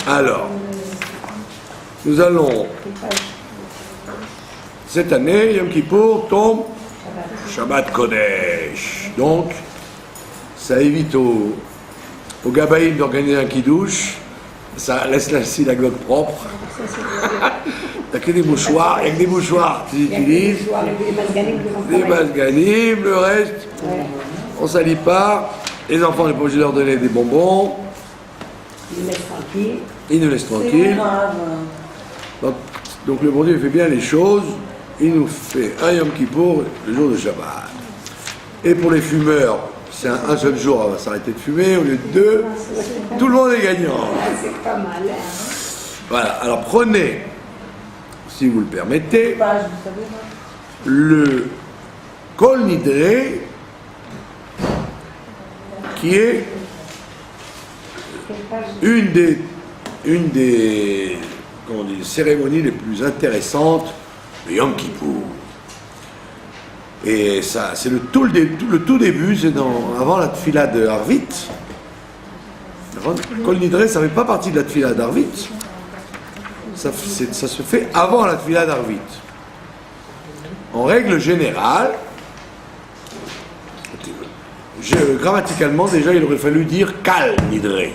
Alors, nous allons, cette année, Yom Kippour tombe Shabbat Kodesh. Donc, ça évite aux gabaïm d'organiser un kidouche, ça laisse la synagogue propre. Il n'y a que des mouchoirs, avec des mouchoirs tu utilises, des masganim, le reste, on ne salit pas. Les enfants, on n'est pas obligé de leur donner des bonbons. Ils nous laissent tranquilles. Donc le bon Dieu fait bien les choses. Il nous fait un Yom Kippour le jour de Shabbat. Et pour les fumeurs, c'est un seul jour, on va s'arrêter de fumer au lieu de deux. Tout le monde est gagnant. C'est pas mal. Voilà, alors prenez, si vous le permettez, le Kol Nidre, qui est une des comment on dit, cérémonies les plus intéressantes de Yom Kippour. Et ça, c'est le tout début, c'est avant la tfila de Arvit. Kol Nidre, ça ne fait pas partie de la tfila d'Arvit. Ça se fait avant la tfila d'Arvit. En règle générale, grammaticalement, déjà, il aurait fallu dire Kal Nidre.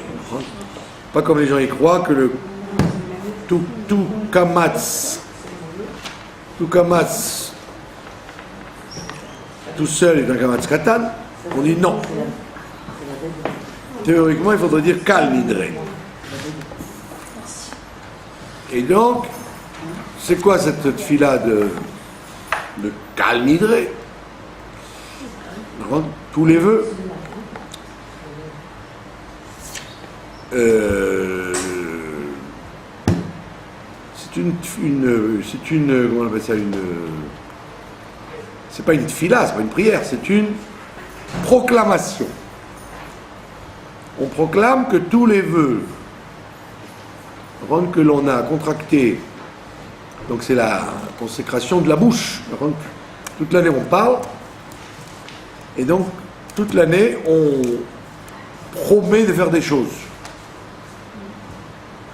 Pas comme les gens y croient que le tout kamatz, tout seul est un kamatz katan. On dit non. Théoriquement, il faudrait dire Kal Nidre. Et donc, c'est quoi cette tfila de Kal Nidre? Tous les vœux. C'est une comment on appelle ça, c'est pas une tfila, c'est pas une prière, c'est une proclamation. On proclame que tous les vœux que l'on a contractés, donc c'est la consécration de la bouche. Toute l'année on parle, et donc toute l'année on promet de faire des choses.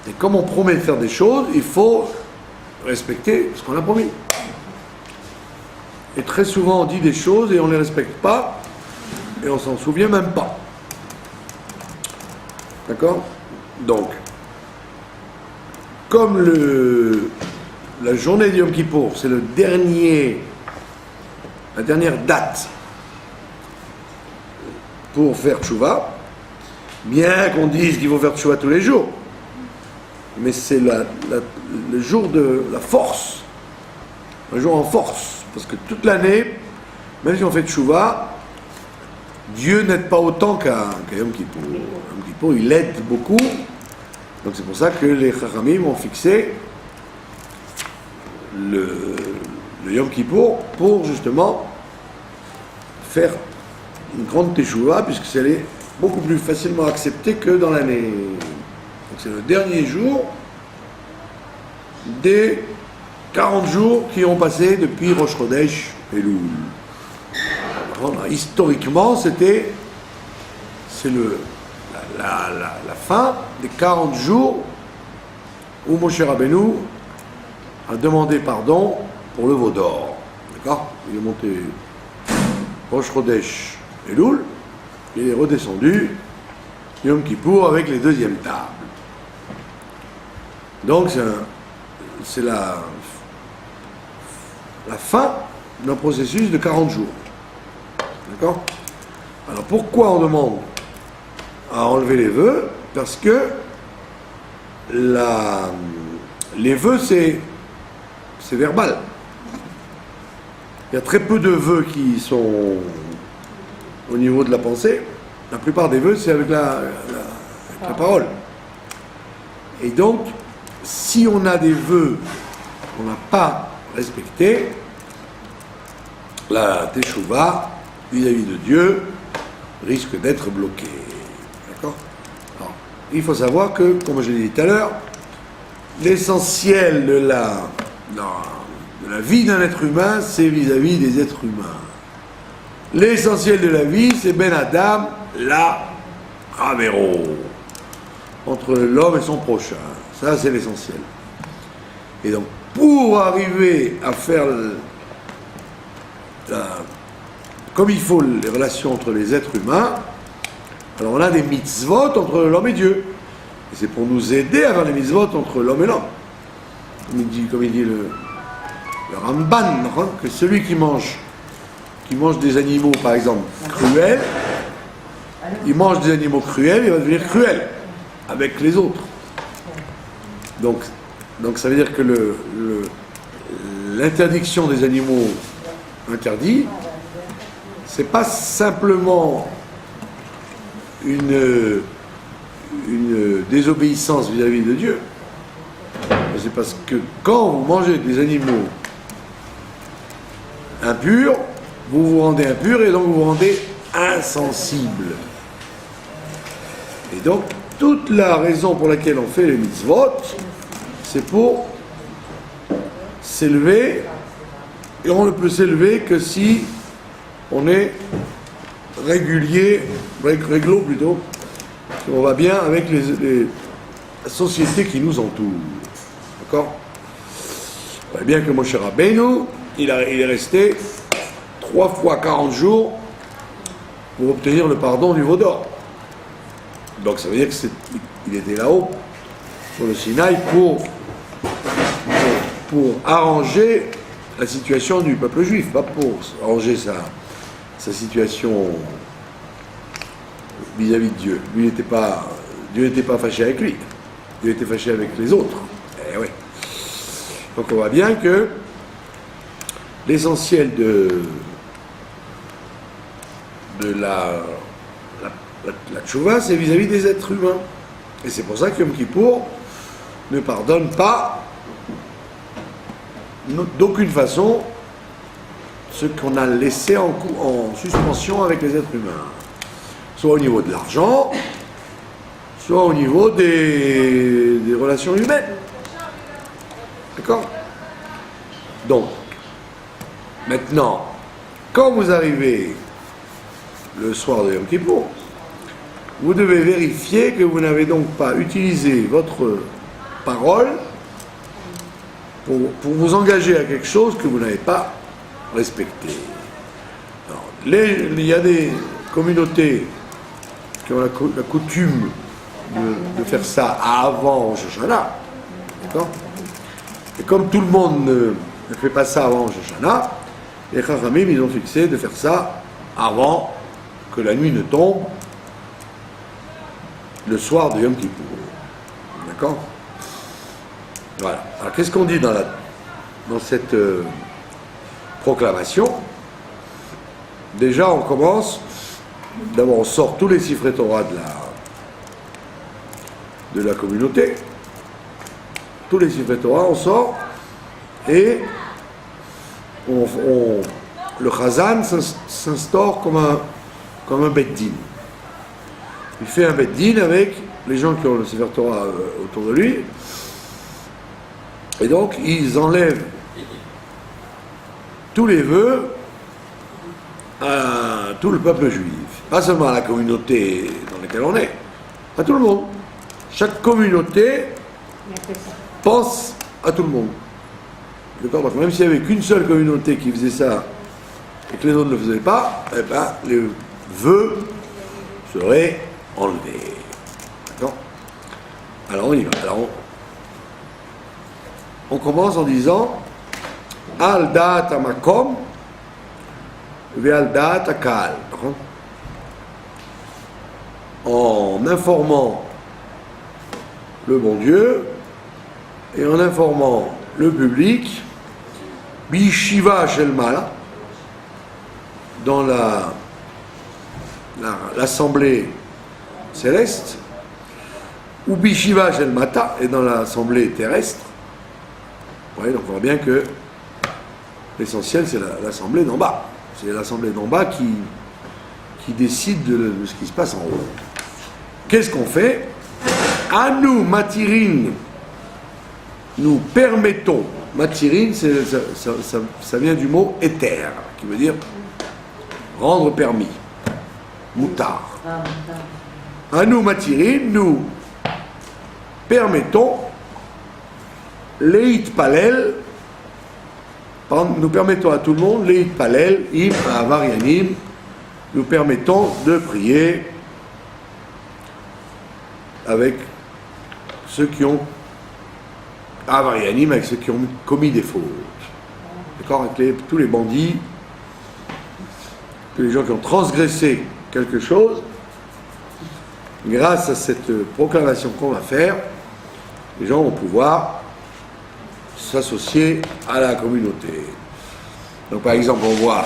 Et comme on promet de faire des choses, il faut respecter ce qu'on a promis. Et très souvent on dit des choses et on ne les respecte pas, et on s'en souvient même pas. D'accord? Donc, comme la journée de Yom Kippour, c'est la dernière date pour faire tchouva, bien qu'on dise qu'il faut faire tchouva tous les jours, mais c'est le jour de la force, un jour en force, parce que toute l'année, même si on fait tchouva, Dieu n'aide pas autant qu'à Yom Kippour. Yom Kippour, il aide beaucoup. Donc c'est pour ça que les Chachamim ont fixé le Yom Kippour pour justement faire une grande teshuva, puisque c'est est beaucoup plus facilement acceptée que dans l'année. Donc c'est le dernier jour des 40 jours qui ont passé depuis Rosh Chodesh Elul. Historiquement, c'est la fin des 40 jours où Moshe Rabbeinu a demandé pardon pour le veau d'or. D'accord? Il est monté Rosh Chodesh Elul, il est redescendu Yom Kippour avec les deuxièmes tables. Donc c'est la fin d'un processus de 40 jours. D'accord? Alors pourquoi on demande à enlever les vœux? Parce que les vœux, c'est verbal. Il y a très peu de vœux qui sont au niveau de la pensée. La plupart des vœux, c'est avec la parole. Et donc, si on a des vœux qu'on n'a pas respectés, la teshuva vis-à-vis de Dieu risque d'être bloquée. D'accord? Alors, il faut savoir que, comme je l'ai dit tout à l'heure, l'essentiel de la vie d'un être humain, c'est vis-à-vis des êtres humains. L'essentiel de la vie, c'est Ben Adam, la Ravero. entre l'homme et son prochain. Ça, c'est l'essentiel. Et donc, pour arriver à faire comme il faut les relations entre les êtres humains, alors on a des mitzvot entre l'homme et Dieu. Et c'est pour nous aider à faire les mitzvot entre l'homme et l'homme. Comme il dit le Ramban, hein, que celui qui mange des animaux, par exemple, cruels, il mange des animaux cruels, il va devenir cruel avec les autres. Donc ça veut dire que l'interdiction des animaux interdits, c'est pas simplement une désobéissance vis-à-vis de Dieu. C'est parce que quand vous mangez des animaux impurs, vous vous rendez impur et donc vous vous rendez insensible. Et donc, toute la raison pour laquelle on fait les mitzvot, c'est pour s'élever, et on ne peut s'élever que si on est réglo plutôt, on va bien avec les sociétés qui nous entourent. D'accord ? On voit bien que Moshe Rabbeinu, il est resté 3 fois 40 jours pour obtenir le pardon du veau d'or. Donc ça veut dire qu'il était là-haut, sur le Sinaï, pour arranger la situation du peuple juif, pas pour arranger sa situation vis-à-vis de Dieu. Dieu n'était pas fâché avec lui, Dieu était fâché avec les autres. Eh oui. Donc on voit bien que l'essentiel de la tchouva, c'est vis-à-vis des êtres humains. Et c'est pour ça que Yom Kippour ne pardonne pas d'aucune façon ce qu'on a laissé en suspension avec les êtres humains. Soit au niveau de l'argent, soit au niveau des relations humaines. D'accord ? Donc, maintenant, quand vous arrivez le soir de Yom Kippour, vous devez vérifier que vous n'avez donc pas utilisé votre parole pour vous engager à quelque chose que vous n'avez pas respecté. Alors, il y a des communautés qui ont la coutume de faire ça avant Rosh Hashanah. D'accord ? Et comme tout le monde ne fait pas ça avant Rosh Hashanah, les Chachamim, ils ont fixé de faire ça avant que la nuit ne tombe, le soir de Yom Kippour. D'accord ? Voilà. Alors qu'est-ce qu'on dit dans cette proclamation ? Déjà, on commence, d'abord on sort tous les Sifrei Torah de la communauté. Tous les Sifrei Torah, on sort, et le Chazan s'instaure comme un Beit-Din. Il fait un Beit-Din avec les gens qui ont le Sefer Torah autour de lui, et donc ils enlèvent tous les vœux à tout le peuple juif, pas seulement à la communauté dans laquelle on est, à tout le monde. Chaque communauté pense à tout le monde. D'accord ? Parce que même s'il n'y avait qu'une seule communauté qui faisait ça et que les autres ne le faisaient pas, eh ben, les vœux seraient enlevés. D'accord ? Alors on y va. Alors on commence en disant Al da'at hamakom ve'al da'at hakal. En informant le bon Dieu et en informant le public, Bishiva Shel Mala, dans l'assemblée céleste, ou Bishiva Shel Mata, et dans l'assemblée terrestre. Oui, donc on voit bien que l'essentiel c'est l'assemblée d'en bas. C'est l'assemblée d'en bas qui décide de ce qui se passe en haut. Qu'est-ce qu'on fait ? Anu matirin, nous permettons. Matirin, ça vient du mot éther, qui veut dire rendre permis. Moutar. Anu matirin, nous permettons Leit Palel, nous permettons à tout le monde, Leit Palel, Im Avarianim, nous permettons de prier avec ceux qui ont Avarianim, avec ceux qui ont commis des fautes. D'accord, avec tous les bandits, tous les gens qui ont transgressé quelque chose. Grâce à cette proclamation qu'on va faire, les gens vont pouvoir s'associer à la communauté. Donc par exemple, on voit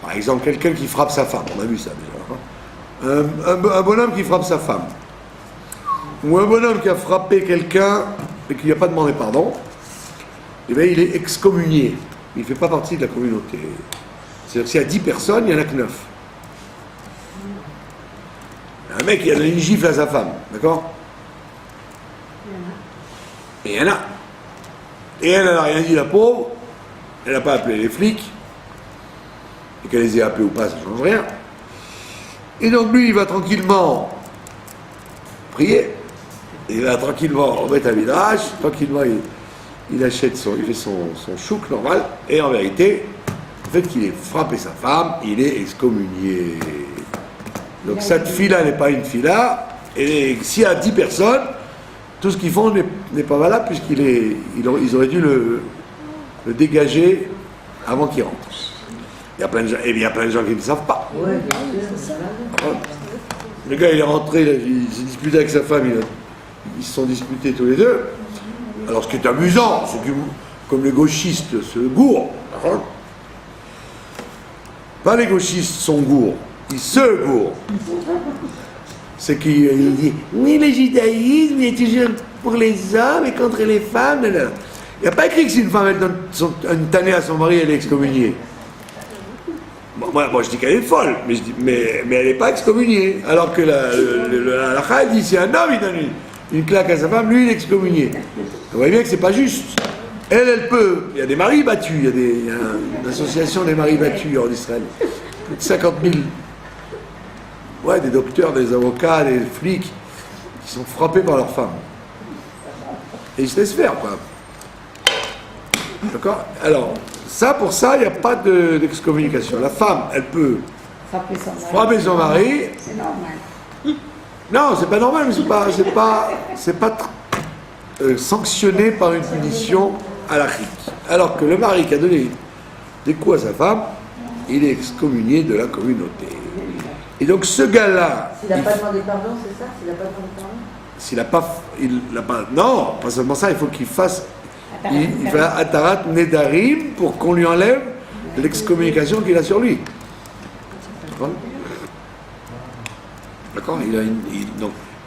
par exemple quelqu'un qui frappe sa femme, on a vu ça déjà, un bonhomme qui frappe sa femme, ou un bonhomme qui a frappé quelqu'un et qui n'a pas demandé pardon, eh bien, il est excommunié, il ne fait pas partie de la communauté. C'est-à-dire s'il y a 10 personnes, il n'y en a que 9. Un mec, il a donné une gifle à sa femme, d'accord? Et il y en a. Et elle n'a rien dit, la pauvre. Elle n'a pas appelé les flics. Et qu'elle les ait appelés ou pas, ça ne change rien. Et donc lui, il va tranquillement prier. Il va tranquillement remettre un vidrage. Tranquillement, il achète il fait son chouk normal. Et en vérité, le fait qu'il ait frappé sa femme, il est excommunié. Donc cette fille-là n'est pas une fille-là, et s'il y a 10 personnes, tout ce qu'ils font n'est pas valable, puisqu'ils auraient dû le dégager avant qu'il rentre. Il y a plein de gens, et il y a plein de gens qui ne savent pas. Le gars, il est rentré, il s'est disputé avec sa femme, ils se sont disputés tous les deux. Alors ce qui est amusant, c'est que, comme les gauchistes se gourent, pas les gauchistes sont gourds, ils se gourent. C'est qu'il dit, oui, le judaïsme est toujours pour les hommes et contre les femmes. Il n'y a pas écrit que si une femme elle donne une tannée à son mari, elle est excommuniée. Bon, moi je dis qu'elle est folle, mais elle n'est pas excommuniée. Alors que la halakha dit, si un homme il donne une claque à sa femme, lui il est excommunié. Vous voyez bien que c'est pas juste. Elle peut. Il y a des maris battus, il y a une association des maris battus en Israël. Plus de 50 000. Ouais, des docteurs, des avocats, des flics qui sont frappés par leurs femmes. Et ils se laissent faire, quoi. D'accord? Alors, pour ça, il n'y a pas d'excommunication. La femme, elle peut frapper son mari. C'est normal. Non, c'est pas normal, mais c'est pas sanctionné par une punition halachique. Alors que le mari qui a donné des coups à sa femme, il est excommunié de la communauté. Et donc ce gars-là... S'il n'a pas demandé pardon, c'est ça? S'il n'a pas demandé pardon? Non, pas seulement ça, il faut qu'il fasse... Il fait Atarat Nedarim pour qu'on lui enlève l'excommunication qu'il a sur lui. D'accord?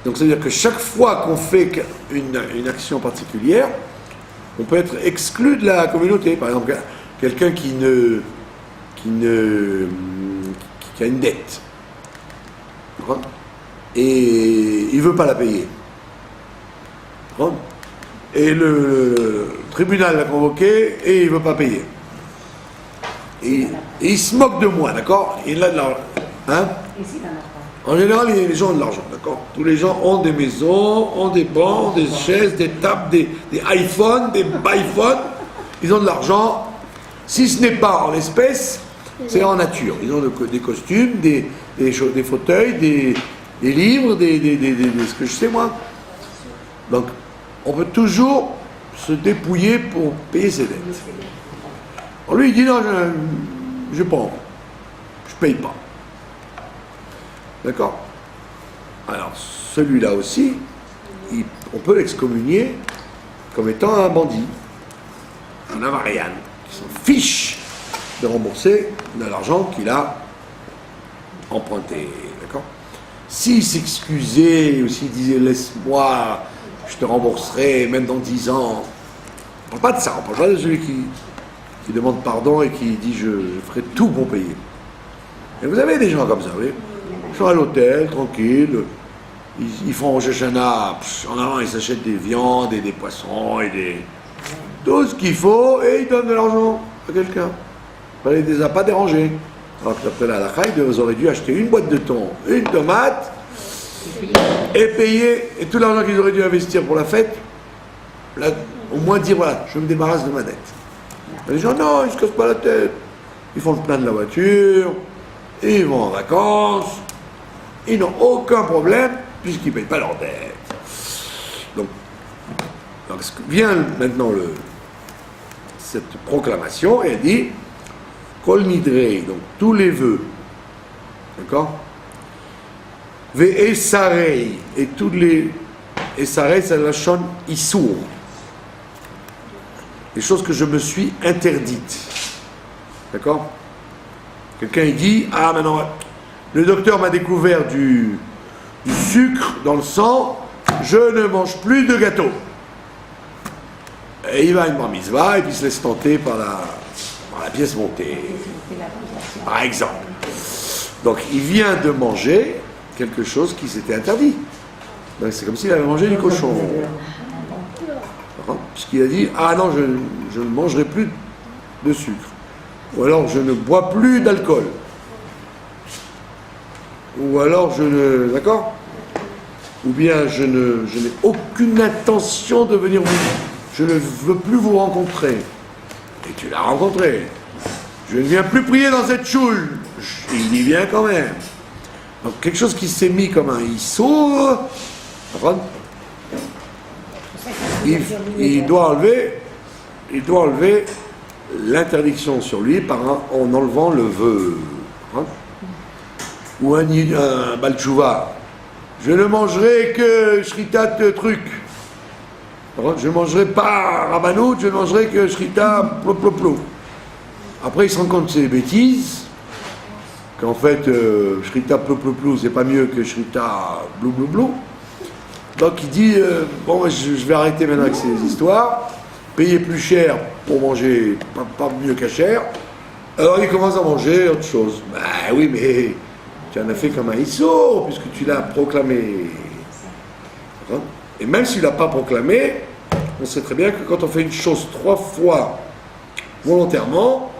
Donc ça veut dire que chaque fois qu'on fait une action particulière, on peut être exclu de la communauté. Par exemple, quelqu'un qui a une dette. Et il ne veut pas la payer. Et le tribunal l'a convoqué et il ne veut pas payer. Et il se moque de moi, d'accord? Il a de l'argent. Hein? En général, les gens ont de l'argent, d'accord? Tous les gens ont des maisons, ont des bancs, des chaises, des tables, des iPhones, des iPhones. Ils ont de l'argent. Si ce n'est pas en espèces, c'est en nature. Ils ont des costumes, des fauteuils, des livres, ce que je sais moi. Donc, on peut toujours se dépouiller pour payer ses dettes. Alors lui, il dit non, je prends. Je paye pas. D'accord? Alors, celui-là aussi, on peut l'excommunier comme étant un bandit, un avarian, qui s'en fiche de rembourser de l'argent qu'il a emprunté. D'accord? S'il s'excusait ou s'il disait laisse-moi, je te rembourserai même dans 10 ans, on ne parle pas de ça, on ne parle pas de celui qui demande pardon et qui dit je ferai tout pour payer. Et vous avez des gens comme ça, vous voyez? Ils sont à l'hôtel, tranquilles, ils font Rosh Hashanah, en avant ils s'achètent des viandes et des poissons et tout ce qu'il faut et ils donnent de l'argent à quelqu'un. Ça ne les a pas dérangés. Alors que d'après la halakha, ils auraient dû acheter une boîte de thon, une tomate et payer, et tout l'argent qu'ils auraient dû investir pour la fête, là, au moins dire, voilà, je me débarrasse de ma dette. Et les gens, non, ils ne se cassent pas la tête. Ils font le plein de la voiture, ils vont en vacances, ils n'ont aucun problème, puisqu'ils ne payent pas leur dette. Donc vient maintenant cette proclamation, et elle dit, Kol Nidrei, donc tous les vœux, d'accord? Ve'esarei, et tous les... Esarei, c'est la shon issour. Les choses que je me suis interdites. D'accord? Quelqu'un il dit, ah maintenant, le docteur m'a découvert du sucre dans le sang, je ne mange plus de gâteau. Et il va à une bar mitzvah et puis il se laisse tenter par la pièce montée. Par exemple. Donc il vient de manger quelque chose qui s'était interdit. Donc, c'est comme s'il avait mangé du cochon. Puisqu'il a dit, ah non, je ne mangerai plus de sucre. Ou alors je ne bois plus d'alcool. Ou alors je ne... D'accord? Ou bien je n'ai aucune intention de venir vous... Je ne veux plus vous rencontrer. Et tu l'as rencontré. Je ne viens plus prier dans cette choule. Il y vient quand même. Donc quelque chose qui s'est mis comme un issour, il doit enlever l'interdiction sur lui en enlevant le vœu. Ou un Baal Tshuva. Je ne mangerai que shritat truc. Je ne mangerai pas rabanout, je ne mangerai que shrita plop. Après il se rend compte que c'est des bêtises, qu'en fait shrita plop c'est pas mieux que shrita blou. Donc il dit, bon je vais arrêter maintenant avec ces histoires, payer plus cher pour manger pas mieux qu'achère. Alors il commence à manger autre chose. Ben oui, mais tu en as fait comme un issour, puisque tu l'as proclamé. Et même s'il ne l'a pas proclamé, on sait très bien que quand on fait une chose 3 fois volontairement,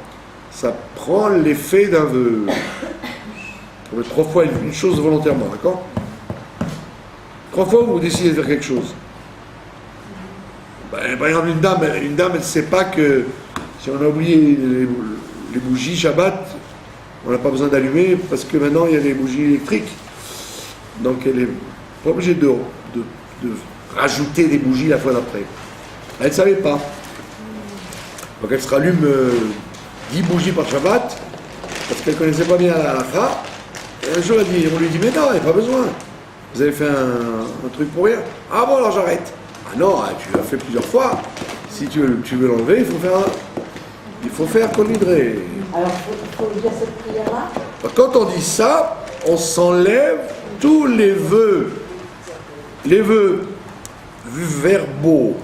ça prend l'effet d'un vœu. On fait 3 fois une chose volontairement, d'accord? 3 fois vous décidez de faire quelque chose. Ben, par exemple, une dame, elle ne sait pas que si on a oublié les bougies Shabbat, on n'a pas besoin d'allumer parce que maintenant il y a des bougies électriques. Donc elle n'est pas obligée de rajouter des bougies la fois d'après. Elle ne savait pas. Donc elle se rallume 10 bougies par Shabbat parce qu'elle ne connaissait pas bien la halakha. Et un jour on lui dit mais non, il n'y a pas besoin. Vous avez fait un truc pour rien. Ah bon, alors j'arrête. Ah non, tu l'as fait plusieurs fois. Si tu veux l'enlever, il faut faire Kol Nidrei. Alors, il faut dire cette prière-là? Quand on dit ça, on s'enlève tous les vœux verbaux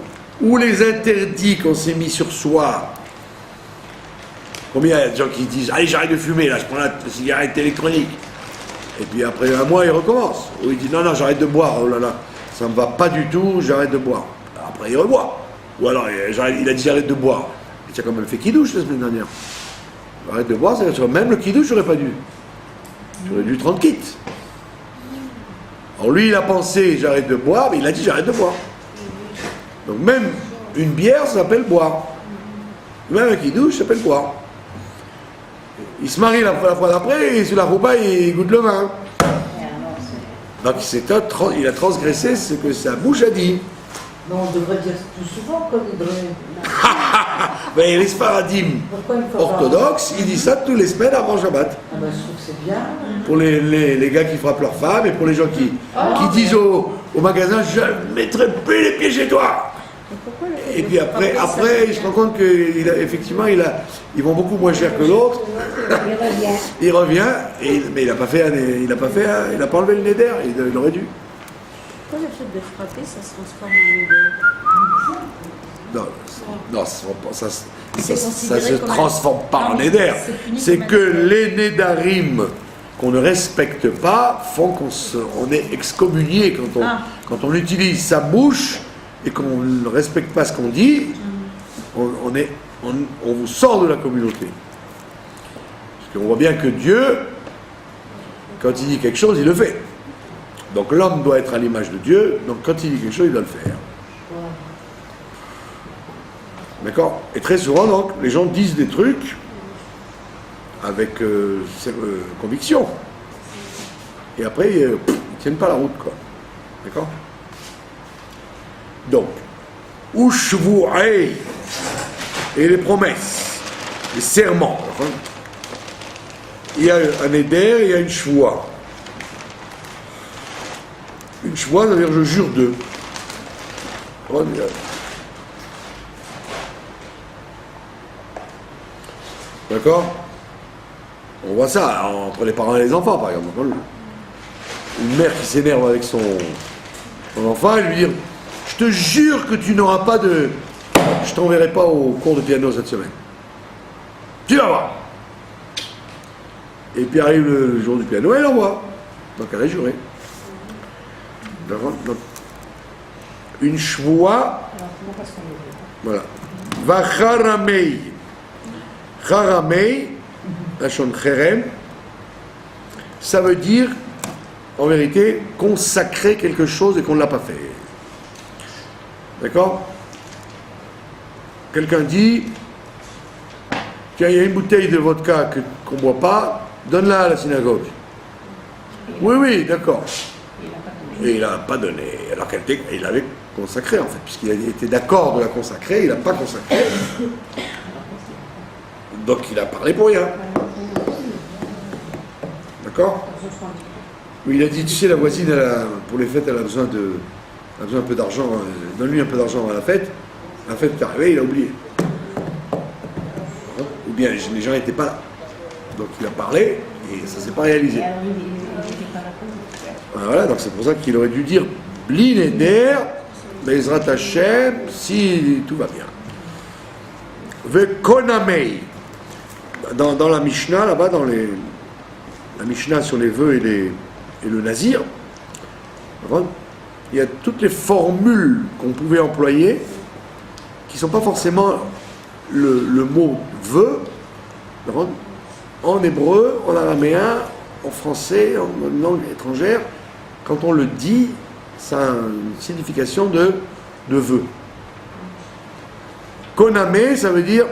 ou les interdits qu'on s'est mis sur soi. Combien il y a de gens qui disent allez, j'arrête de fumer, là, je prends la cigarette électronique. Et puis après un mois, il recommence. Ou il dit non, j'arrête de boire, oh là là, ça ne me va pas du tout, j'arrête de boire. Après, il reboit. Ou alors, il a dit j'arrête de boire. Et tu as quand même fait kidouche la semaine dernière. J'arrête de boire, c'est même le kidouche, j'aurais pas dû. J'aurais dû te rendre quitte. Alors lui, il a pensé j'arrête de boire, mais il a dit j'arrête de boire. Donc même une bière, ça s'appelle boire. Même un kidouche, ça s'appelle boire. Il se marie la fois d'après, et sur la roupa, il goûte le vin. Donc il a transgressé ce que sa bouche a dit. Non, on devrait dire plus souvent Kol Nidrei. Mais les sparadim orthodoxes, ils disent ça tous les semaines avant Shabbat. Ah ben, je trouve que c'est bien. Pour les gars qui frappent leurs femmes et pour les gens qui disent au magasin je ne mettrai plus les pieds chez toi. Et puis après ils se rendent compte qu'effectivement ils vont beaucoup moins cher que l'autre. Il revient, mais il n'a pas enlevé le neder, il aurait dû. Pourquoi le fait de frapper, ça se transforme en neder? Non, ça se transforme pas en neder. C'est que les nedarim qu'on ne respecte pas font qu'on est excommunié quand on utilise sa bouche et qu'on ne respecte pas ce qu'on dit, on vous sort de la communauté. Parce qu'on voit bien que Dieu, quand il dit quelque chose, il le fait. Donc l'homme doit être à l'image de Dieu, donc quand il dit quelque chose, il doit le faire. D'accord? Et très souvent, donc, les gens disent des trucs avec conviction. Et après, ils ne tiennent pas la route, quoi. D'accord? Donc, Ushvu'ay, et les promesses, les serments. D'accord? Il y a un éder, il y a une shvoua. Une shvoua, ça veut dire je jure d'eux. D'accord? On voit ça entre les parents et les enfants, par exemple. Une mère qui s'énerve avec son enfant, elle lui dit « Je te jure que tu n'auras pas de... Je t'enverrai pas au cours de piano cette semaine. Tu vas voir. » Et puis arrive le jour du piano, elle envoie. Donc elle est jurée. D'accord? Donc, une shvoua. Voilà. Vacharamei. Charamei, lachon cherem, ça veut dire, en vérité, consacrer quelque chose et qu'on ne l'a pas fait. D'accord? Quelqu'un dit, tiens, il y a une bouteille de vodka qu'on ne boit pas, donne-la à la synagogue. Oui, d'accord. Et il n'a pas donné, alors qu'il l'avait consacré, en fait, puisqu'il était d'accord de la consacrer, il n'a pas consacré. Donc il a parlé pour rien. D'accord? Oui, il a dit, tu sais, la voisine, pour les fêtes, elle a besoin un peu d'argent, donne-lui un peu d'argent à la fête. La fête est arrivée, il a oublié. Ou bien les gens n'étaient pas là. Donc il a parlé et ça ne s'est pas réalisé. Voilà, donc c'est pour ça qu'il aurait dû dire Bli Neder, Bezrat Hashem, si tout va bien. Vekonamei. Dans la Mishnah, là-bas, la Mishnah sur les vœux et le nazir, il y a toutes les formules qu'on pouvait employer qui ne sont pas forcément le mot vœu, en hébreu, en araméen, en français, en langue étrangère. Quand on le dit, ça a une signification de vœu. Koname, ça veut dire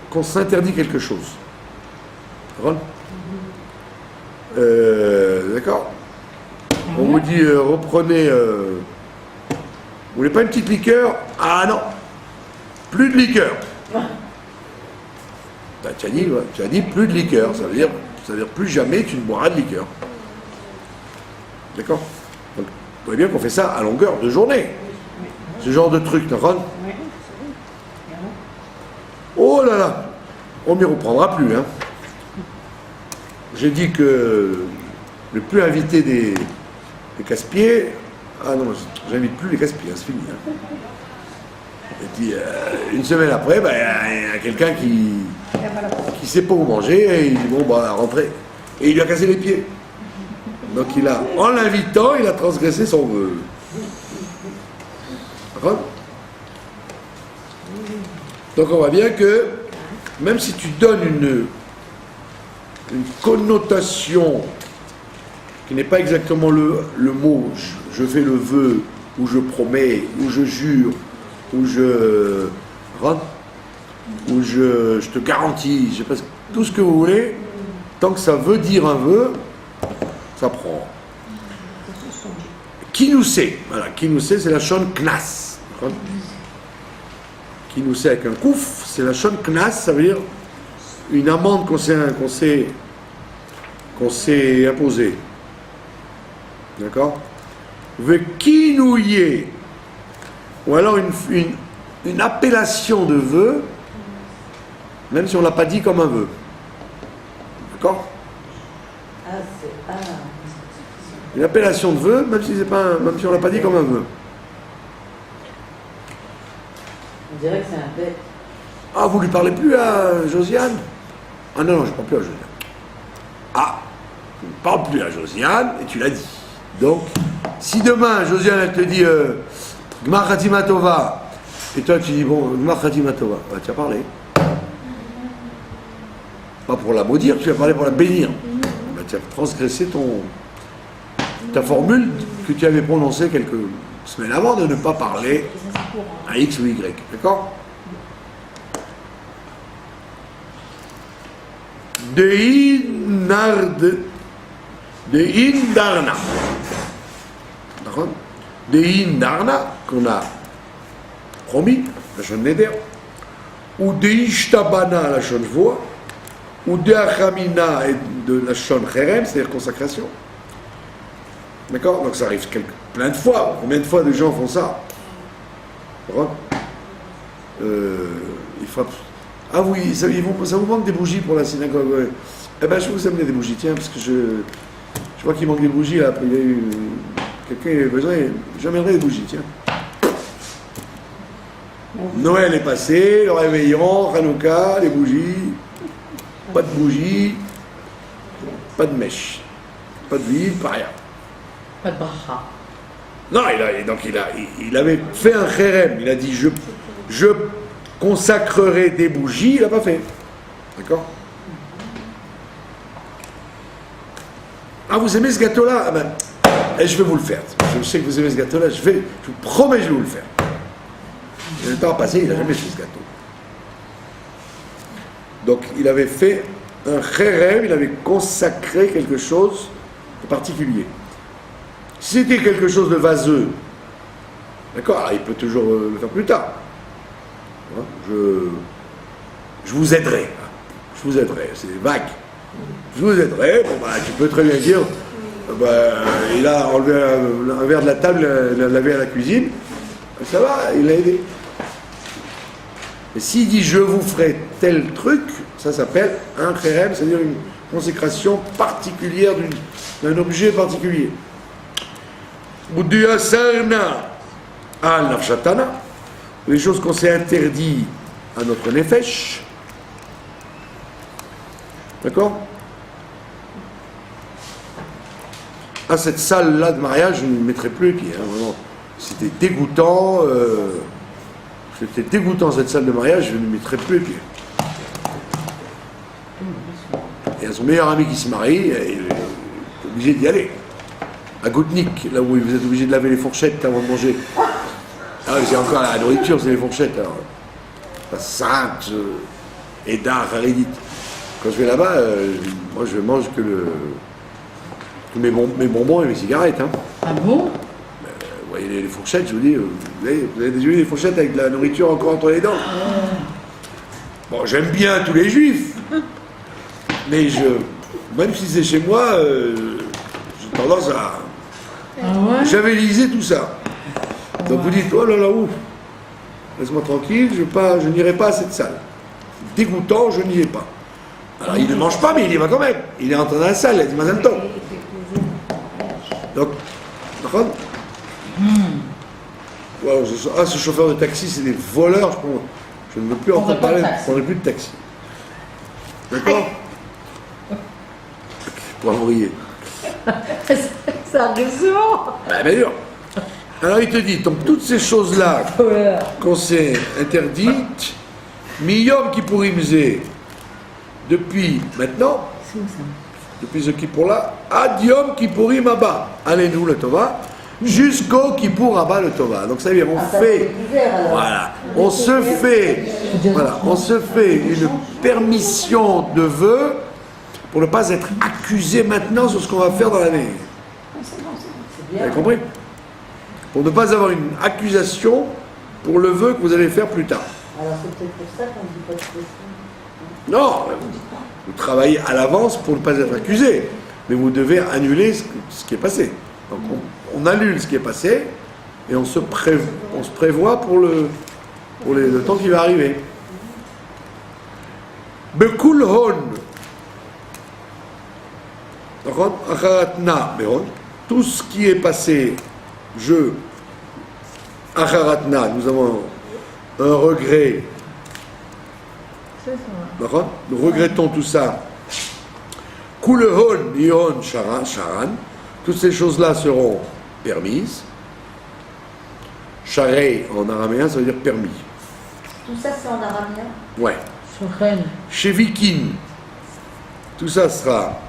qu'on s'interdit quelque chose. D'accord? On vous dit, reprenez... vous voulez pas une petite liqueur? Ah non! Plus de liqueur. Ben, tu as dit plus de liqueur. Ça veut dire plus jamais tu ne boiras de liqueur. D'accord? Donc, vous voyez bien qu'on fait ça à longueur de journée. Ce genre de truc, d'accord? Oh là là, on ne m'y reprendra plus. Hein. J'ai dit que ne plus inviter des casse-pieds. Ah non, j'invite plus les casse-pieds, hein, c'est fini. Hein. Et puis, une semaine après, il y a quelqu'un qui sait pas où manger et il dit bon, rentrez. Et il lui a cassé les pieds. Donc en l'invitant, il a transgressé son vœu. D'accord? Donc on voit bien que même si tu donnes une connotation qui n'est pas exactement le mot je fais le vœu, ou je promets, ou je jure, ou je te garantis, je sais pas, tout ce que vous voulez, tant que ça veut dire un vœu, ça prend. Qui nous sait? Voilà, qui nous sait, c'est la shon knas. Qui nous sait avec un kouf, c'est la shon knas, ça veut dire une amende qu'on s'est imposée. D'accord? Qui nous y est? Ou alors une appellation de vœu, même si on ne l'a pas dit comme un vœu. D'accord? Une appellation de vœu, même si on ne l'a pas dit comme un vœu. On dirait que c'est un bête. Ah, vous ne lui parlez plus à Josiane? Ah non, je ne parle plus à Josiane. Ah, tu ne parles plus à Josiane et tu l'as dit. Donc, si demain Josiane elle te dit Gmar Khatima Tova, et toi tu dis bon, Gmar Khatima Tova, tu as parlé. Pas pour la maudire, tu as parlé pour la bénir. Tu as transgressé ta formule que tu avais prononcée quelques semaines avant de ne pas parler à X ou Y. D'accord? Indarna. D'accord? Indarna, qu'on a promis, la chaîne Neder, ou Ishtabana, la chaîne voix, ou Achamina et de la chaîne Cherem, c'est-à-dire consacration. D'accord? Donc ça arrive plein de fois. Combien de fois des gens font ça? D'accord? Ils frappent. Ah oui, ça vous manque des bougies pour la synagogue, ouais. Eh ben, je vais vous amener des bougies, tiens, parce que je vois qu'il manque des bougies, là. Il y a eu... Quelqu'un avait besoin, j'amènerai des bougies, tiens. Noël est passé, le réveillon, Hanouka, les bougies, pas de bougies, pas de mèche, pas de huile, pas rien. Pas de bracha. Non, il avait fait un chérem, il a dit je consacrerai des bougies, il n'a pas fait. D'accord? Ah, vous aimez ce gâteau-là? Ah ben, je vais vous le faire. Je sais que vous aimez ce gâteau-là, je vous promets, je vais vous le faire. Et le temps a passé, il n'a jamais fait ce gâteau. Donc, il avait fait un chérem, il avait consacré quelque chose de particulier. Si c'était quelque chose de vaseux, d'accord, alors il peut toujours le faire plus tard. Je vous aiderai. Je vous aiderai, c'est vague. Je vous aiderai, bon bah tu peux très bien dire, il a enlevé un verre de la table, il l'a lavé à la cuisine, ça va, il l'a aidé. Mais s'il dit je vous ferai tel truc, ça s'appelle un chérem, c'est-à-dire une consécration particulière d'un objet particulier. Bouddhiyasarna al-nafshatana, les choses qu'on s'est interdit à notre nefesh. D'accord? À cette salle-là de mariage, je ne mettrai plus les pieds. Hein, vraiment. C'était dégoûtant. C'était dégoûtant cette salle de mariage, je ne mettrai plus les pieds. Et à son meilleur ami qui se marie, il est obligé d'y aller. À Goutnik, là où vous êtes obligé de laver les fourchettes avant de manger. Ah oui, c'est encore la nourriture, c'est les fourchettes. Alors. La sainte et d'art haridite. Quand je vais là-bas, moi je mange que mes bonbons et mes cigarettes. Hein. Ah bon? Vous voyez les fourchettes, je vous dis, vous avez déjà vu des fourchettes avec de la nourriture encore entre les dents. Bon, j'aime bien tous les juifs, mais même si c'est chez moi, j'ai tendance à javeliser tout ça. Donc vous dites, oh là là, ouf, laisse-moi tranquille, je n'irai pas à cette salle. Dégoûtant, je n'y vais pas. Alors il ne mange pas, mais il y va quand même. Il est entré dans la salle, il a dit Mazal Tov. Donc, d'accord? Wow, ce chauffeur de taxi, c'est des voleurs. Je ne veux plus entendre parler, je ne prendrai plus de taxi. D'accord? Pour envoyer. C'est agressant. Bien sûr. Alors il te dit, donc toutes ces choses-là qu'on s'est interdites, Miyom Kippourim Zé, depuis maintenant, depuis ce Kippour-là, Ad Yom Kippourim Abba, allez-nous le Tova, jusqu'au Kippour Abba le Tova. Donc ça veut dire, on se fait une permission de vœu pour ne pas être accusé maintenant sur ce qu'on va faire dans l'année. Vous avez compris? Pour ne pas avoir une accusation pour le vœu que vous allez faire plus tard. Alors c'est peut-être pour ça qu'on ne dit pas de pression. Non, vous travaillez à l'avance pour ne pas être accusé, mais vous devez annuler ce qui est passé. Donc on annule ce qui est passé et on se prévoit pour le temps qui va arriver. Bekul hon, acharatna behon, tout ce qui est passé, acharatna, nous avons un regret. D'accord? Nous regrettons tout ça. Kulehon, Yihon, Sharan. Toutes ces choses-là seront permises. Sharei en araméen, ça veut dire permis. Tout ça c'est en araméen? Ouais. Shochen. Shevikin. Tout ça sera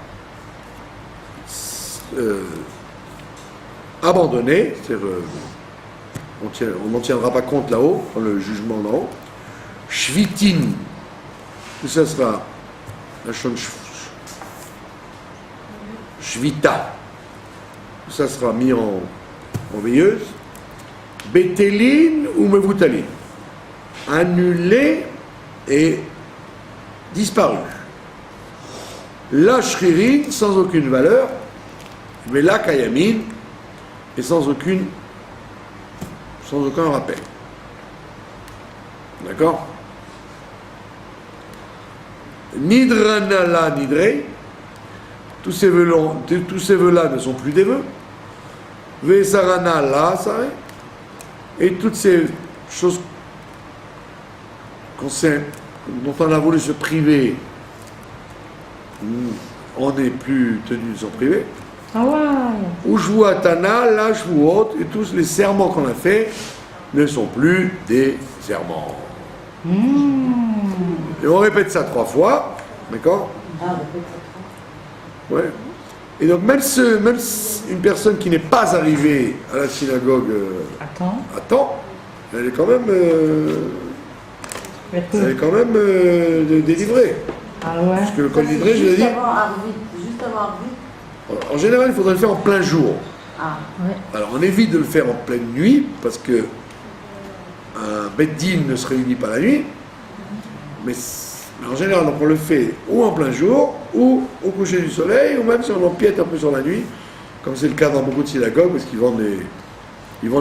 abandonné, c'est-à-dire on n'en tiendra pas compte là-haut, dans le jugement là-haut. Shvitin, tout ça sera la chaîne Shvita, tout ça sera mis en veilleuse. Bétéline ou Mevoutalin, annulé et disparu. La Shririn, sans aucune valeur, mais la Kayamin, et sans aucun rappel. D'accord? Nidrana la nidre, tous ces vœux-là ne sont plus des vœux. Vesarana la sare, et toutes ces choses dont on a voulu se priver, on n'est plus tenu de s'en priver. Ah ouais. Ujvuatana, la Shvuot, et tous les serments qu'on a faits ne sont plus des serments. Et on répète ça 3 fois, d'accord? Ouais. Et donc même une personne qui n'est pas arrivée à la synagogue à temps, elle est quand même, délivrée. Ah ouais. Parce que le col livré, je l'ai dit. Juste avant Arvit. En général, il faudrait le faire en plein jour. Ah. Ouais. Alors on évite de le faire en pleine nuit parce que un beddin ne se réunit pas la nuit. Mais en général, donc on le fait ou en plein jour, ou au coucher du soleil, ou même si on empiète un peu sur la nuit, comme c'est le cas dans beaucoup de synagogues, parce qu'ils vendent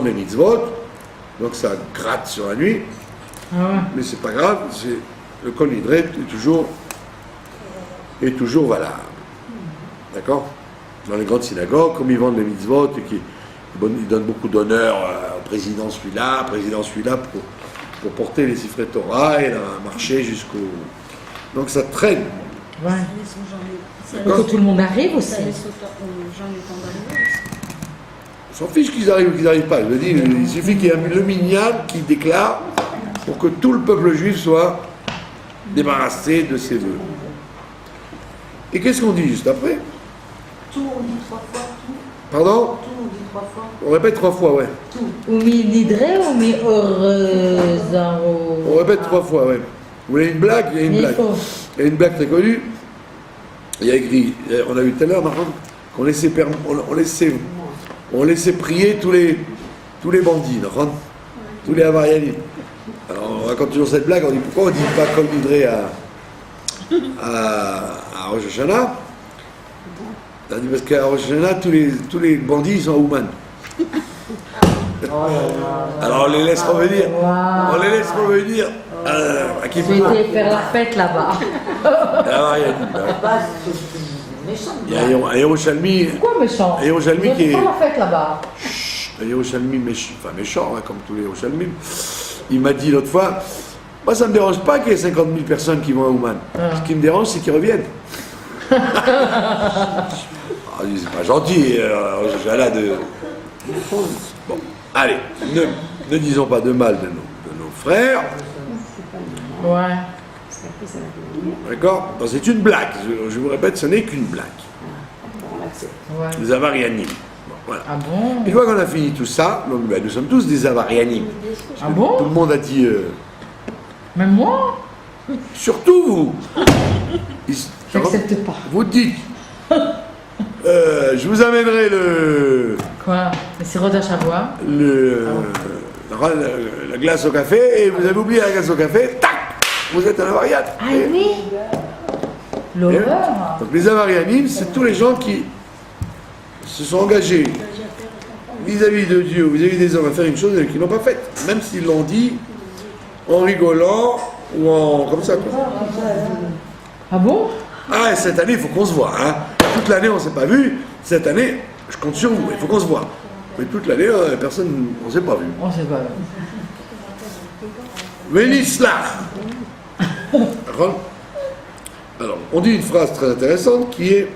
des mitzvot, donc ça gratte sur la nuit. Ah ouais. Mais c'est pas grave, le kol nidre est toujours valable. D'accord? Dans les grandes synagogues, comme ils vendent les mitzvot, et ils donnent beaucoup d'honneur au président celui-là pour porter les siffrets Torah et marcher jusqu'au... Donc ça traîne. Ouais. Ça Il faut que tout le monde arrive aussi. laisse aux gens le temps d'arriver aussi. On s'en fiche qu'ils arrivent ou qu'ils n'arrivent pas. Je veux dire, il suffit qu'il y ait le minyan qui déclare pour que tout le peuple juif soit débarrassé de ses vœux. Et qu'est-ce qu'on dit juste après? Tout, on dit 3 fois, tout. Pardon? Tout, on dit 3 fois. On répète 3 fois, ouais. Ou mi nidre ou mi orzaro. On répète 3 fois, ouais. Vous voulez une blague? Il y a une blague. Il y a une blague très connue. Il y a écrit, on a vu tout à l'heure, qu'on on laissait prier tous les bandits, tous les avarianis. Alors on raconte toujours cette blague, on dit pourquoi on ne dit pas kol nidre à Rosh Hashanah? On dit parce qu'à Rosh Hashanah, tous les bandits ils sont à Ouman. Alors on les laisse revenir. Wow. On les laisse revenir à qui J'ai été faire la fête là-bas. Méchant. Il y a un Yerushalmi. Pourquoi méchant? Un Yerushalmi J'ai qui est. fait la fête là-bas. Un Yerushalmi méchant, hein, comme tous les Yerushalmim. Il m'a dit l'autre fois, moi ça ne me dérange pas qu'il y ait 50 000 personnes qui vont à Ouman. Ce qui me dérange, c'est qu'ils reviennent. C'est pas gentil, là de. Bon, allez, ne disons pas de mal de nos frères. Ouais. D'accord? Donc, c'est une blague. Je vous répète, ce n'est qu'une blague. Ouais. Les avarianim. Bon, voilà. Ah bon? Une fois qu'on a fini tout ça, donc, nous sommes tous des avarianim. Ah bon? Tout le monde a dit. Même moi? Surtout vous. J'accepte pas. Vous dites. Je vous amènerai Quoi? Le sirop d'Achabois? la glace au café et vous avez oublié la glace au café. Tac! Vous êtes un avariat. Ah oui! L'horreur! Donc les avarianim, c'est tous les gens qui se sont engagés vis-à-vis de Dieu, vis-à-vis des hommes à faire une chose et qui n'ont pas faite. Même s'ils l'ont dit en rigolant ou en comme ça. Quoi. Ah bon? Ah, cette année, il faut qu'on se voit. Hein. Toute l'année, on ne s'est pas vu. Cette année, je compte sur vous. Il faut qu'on se voit. Mais toute l'année, personne, on ne s'est pas vu. On sait pas. Vénislach. Alors, on dit une phrase très intéressante qui est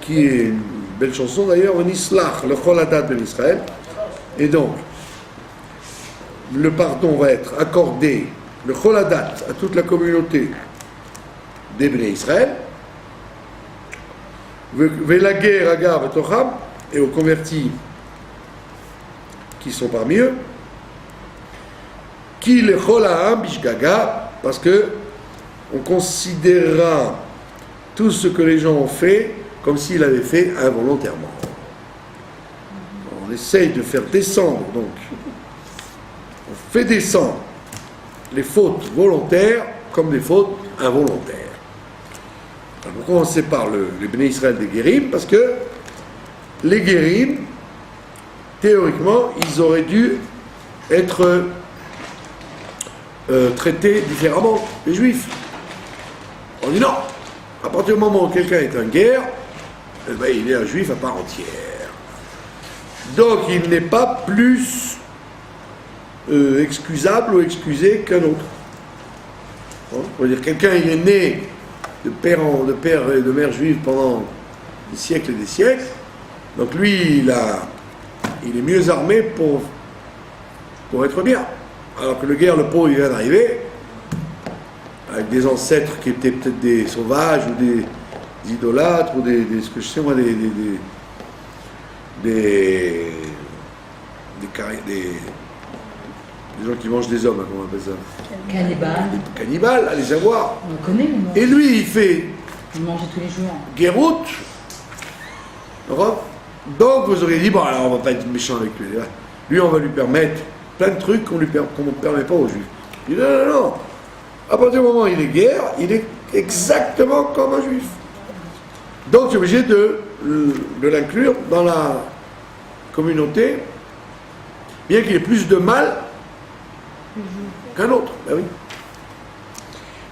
une belle chanson d'ailleurs, Vénislach, le Choladat ben Israël. Et donc, le pardon va être accordé, le Choladat, à toute la communauté des Bnei Israël. Velaguer, Agar, Betocham, et aux convertis qui sont parmi eux, qui les cholaam bishgaga, parce que on considérera tout ce que les gens ont fait comme s'ils l'avaient fait involontairement. On essaye de faire descendre, donc, on fait descendre les fautes volontaires comme des fautes involontaires. Alors, pourquoi on sépare les Bnei Israël des Guérim? Parce que les Guérim, théoriquement, ils auraient dû être traités différemment des Juifs. On dit non, à partir du moment où quelqu'un est un guerre, eh ben, il est un Juif à part entière. Donc il n'est pas plus excusable ou excusé qu'un autre. On va dire quelqu'un il est né de père et de mère juive pendant des siècles et des siècles, donc lui il est mieux armé pour être bien. Alors que le guerre, le pauvre, il vient d'arriver avec des ancêtres qui étaient peut-être des sauvages ou des idolâtres ou des ce que je sais moi, des gens qui mangent des hommes, comment on appelle ça? Cannibales. Des cannibales, à les avoir. On connaît le nom. Et lui, il fait Il mangeait tous les jours. guéroute. Donc vous auriez dit, bon alors on va pas être méchant avec lui. Lui, on va lui permettre plein de trucs qu'on ne permet pas aux Juifs. Il dit non, non, non. À partir du moment où il est guerre, il est exactement comme un Juif. Donc c'est obligé de l'inclure dans la communauté, bien qu'il ait plus de mal qu'un autre. Ben oui.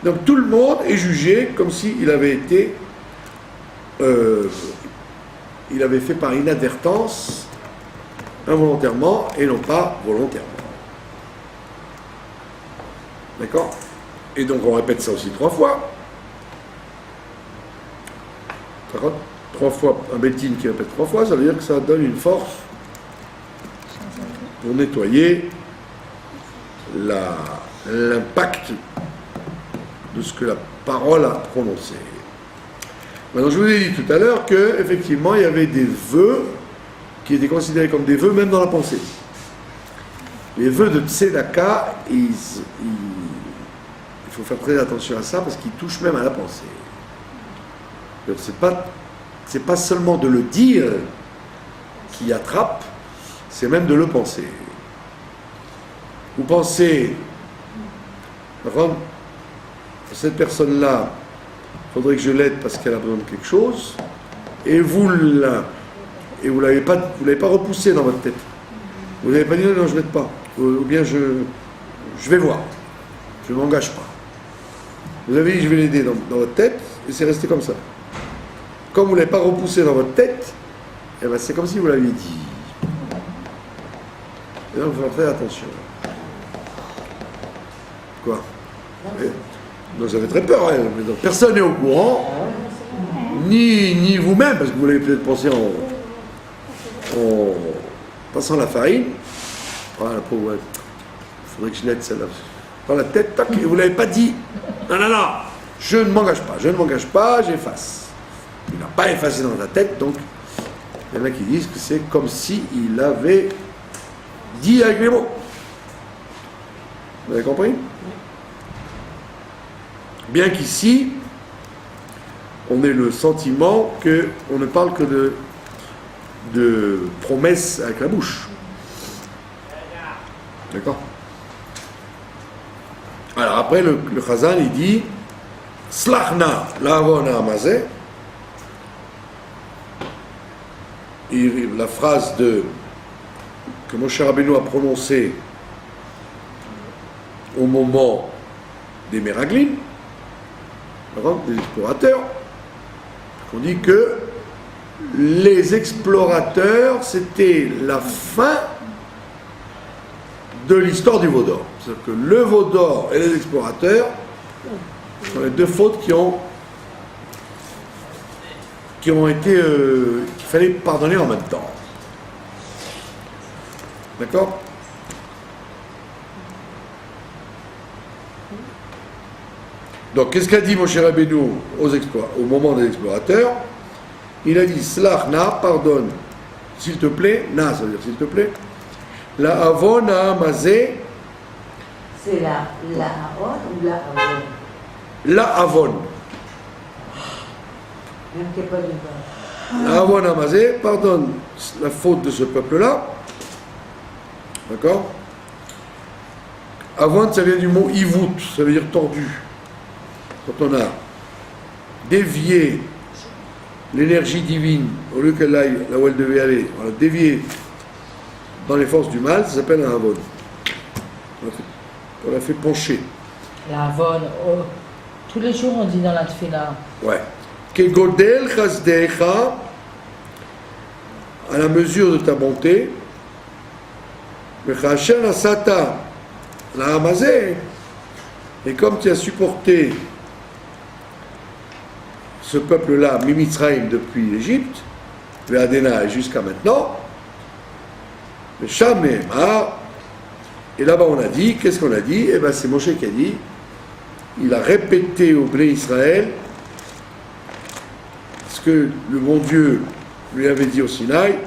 Donc tout le monde est jugé comme s'il avait été, il avait fait par inadvertance, involontairement et non pas volontairement. D'accord? Et donc on répète ça aussi 3 fois. D'accord? 3 fois, un bétine qui répète 3 fois, ça veut dire que ça donne une force pour nettoyer l'impact de ce que la parole a prononcé. Maintenant, je vous ai dit tout à l'heure qu'effectivement, il y avait des vœux qui étaient considérés comme des vœux même dans la pensée. Les vœux de Tzedaka, il faut faire très attention à ça parce qu'ils touchent même à la pensée. C'est pas seulement de le dire qui attrape, c'est même de le penser. Vous pensez, cette personne-là, il faudrait que je l'aide parce qu'elle a besoin de quelque chose, et vous l'avez pas repoussé dans votre tête. Vous n'avez pas dit non, je ne l'aide pas, ou bien je vais voir, je ne m'engage pas. Vous avez dit je vais l'aider dans votre tête, et c'est resté comme ça. Comme vous ne l'avez pas repoussé dans votre tête, eh ben c'est comme si vous l'aviez dit. Et donc, il faut faire attention. Quoi? Vous avez très peur, hein. Donc, personne n'est au courant, ni vous-même, parce que vous l'avez peut-être pensé en passant la farine. Ah, la pauvre, il faudrait que je l'aide celle-là. Dans la tête, tac, et vous ne l'avez pas dit. Non, non, non, je ne m'engage pas, j'efface. Il n'a pas effacé dans la tête, donc il y en a qui disent que c'est comme s'il avait dit avec les mots. Vous avez compris? Bien qu'ici, on ait le sentiment qu'on ne parle que de promesses avec la bouche. D'accord? Alors après, le Chazal, il dit Slachna lavona amazé. La phrase que Moshe Rabbeinu a prononcée au moment des Meraglim, des explorateurs, on dit que les explorateurs, c'était la fin de l'histoire du Vaudor. C'est-à-dire que le Vaudor et les explorateurs sont les deux fautes qui ont été qu'il fallait pardonner en même temps. D'accord? Donc, qu'est-ce qu'a dit Moshe Rabbeinu au moment des explorateurs? Il a dit, Slachna, pardonne s'il te plaît, na, ça veut dire s'il te plaît. La avon hamazé. C'est la Aaron ou la Avon? La avon. Même qu'il n'y a pas de base. La avon hamazé pardonne la faute de ce peuple-là. D'accord? Avon, ça vient du mot ivout, ça veut dire tordu. Quand on a dévié l'énergie divine, au lieu qu'elle aille là où elle devait aller, on l'a déviée dans les forces du mal, ça s'appelle un avon. On l'a fait pencher. La Avon, oh, tous les jours on dit dans la tefila. Ouais. Kegodel chasdecha, à la mesure de ta bonté, Mechacher nasata, la hamazé, et comme tu as supporté ce peuple-là, Mimitzraïm, depuis l'Égypte, Ve'adena jusqu'à maintenant, le Shamema, et là-bas on a dit, qu'est-ce qu'on a dit? Eh bien c'est Moshe qui a dit, il a répété au Bnei Israël ce que le bon Dieu lui avait dit au Sinaï,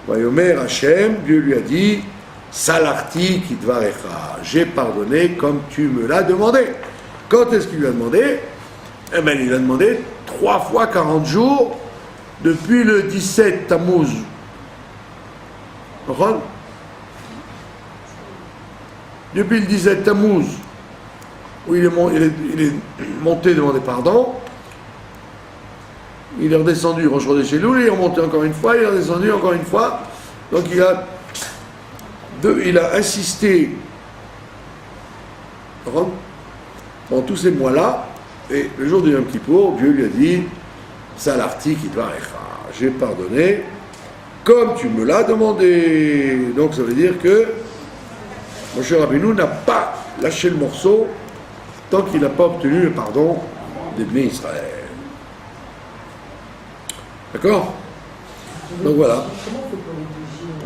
Vayomer Hachem, Dieu lui a dit, Salarti Kidvarecha, j'ai pardonné comme tu me l'as demandé. Quand est-ce qu'il lui a demandé? Eh bien il a demandé 3 fois 40 jours depuis le 17 Tammuz. D'accord? Depuis le 17 Tammuz, où il est monté demander pardon, il est redescendu, Rosh Chodesh Elul, il est remonté encore une fois, il est redescendu encore une fois. Donc il a insisté pendant tous ces mois-là, et le jour du Yom Kippour, Dieu lui a dit, Salarti Kidvarecha, j'ai pardonné comme tu me l'as demandé. Donc ça veut dire que Moshe Rabbeinu n'a pas lâché le morceau tant qu'il n'a pas obtenu le pardon des Bnei Israël. D'accord? Donc voilà. Comment on fait pour les bougies?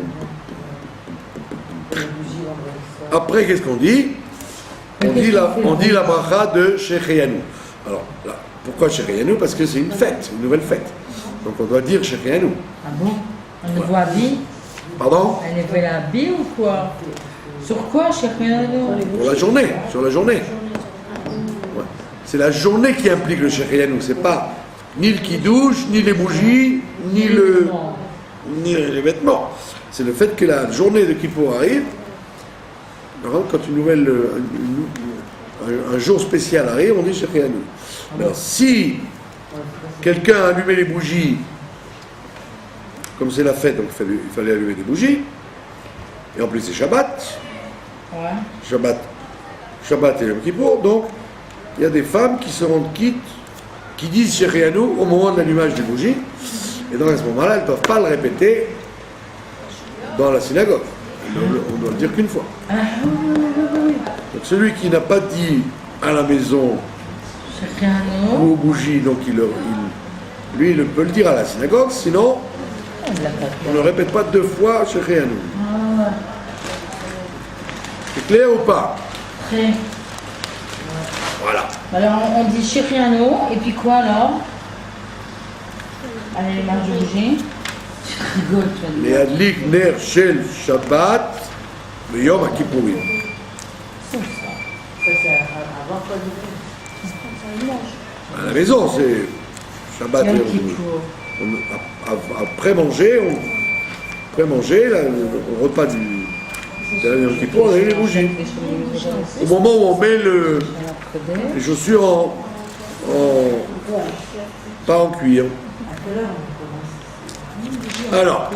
Pour les bougies vendredi soir? Après, qu'est-ce qu'on dit? On dit la bracha de Shecheyanu. Alors, là, pourquoi Shecheyanu? Parce que c'est une fête, une nouvelle fête. Donc on doit dire Shecheyanu. Ah bon? On le voit habillé? Pardon? Elle est voit habillée ou quoi? Sur quoi, cher Renaud? Pour la journée, sur la journée. Ouais. C'est la journée qui implique le Shecheyanu. C'est pas ni le kidouche, ni les bougies, ni les vêtements. C'est le fait que la journée de Kippour arrive. Quand un jour spécial arrive, on dit Shecheyanu. Alors, si quelqu'un a allumé les bougies, comme c'est la fête, donc il fallait allumer des bougies, et en plus c'est Shabbat, Ouais. Shabbat et Yom Kippour, donc il y a des femmes qui se rendent quittes, qui disent Shecheyanu au moment de l'allumage des bougies, et dans ce moment-là, elles ne peuvent pas le répéter dans la synagogue. On doit le dire qu'une fois. Donc celui qui n'a pas dit à la maison ou aux bougies, donc lui, il peut le dire à la synagogue, sinon on ne répète pas 2 fois Shecheyanu. C'est clair ou pas? Très. Voilà. Alors on dit Shecheyanu, et puis quoi alors? Allez, les marches de bougie. Tu rigoles, tu vas dire. Les adlik ner shel Shabbat, le Yom HaKippourim. Ça, c'est avant quoi du À la maison, c'est Shabbat et Yom Yom Kippour. Kippour. Après manger, le repas du Yom Kippour, on a eu les bougies. Au moment où on met les chaussures pas en cuir. Alors,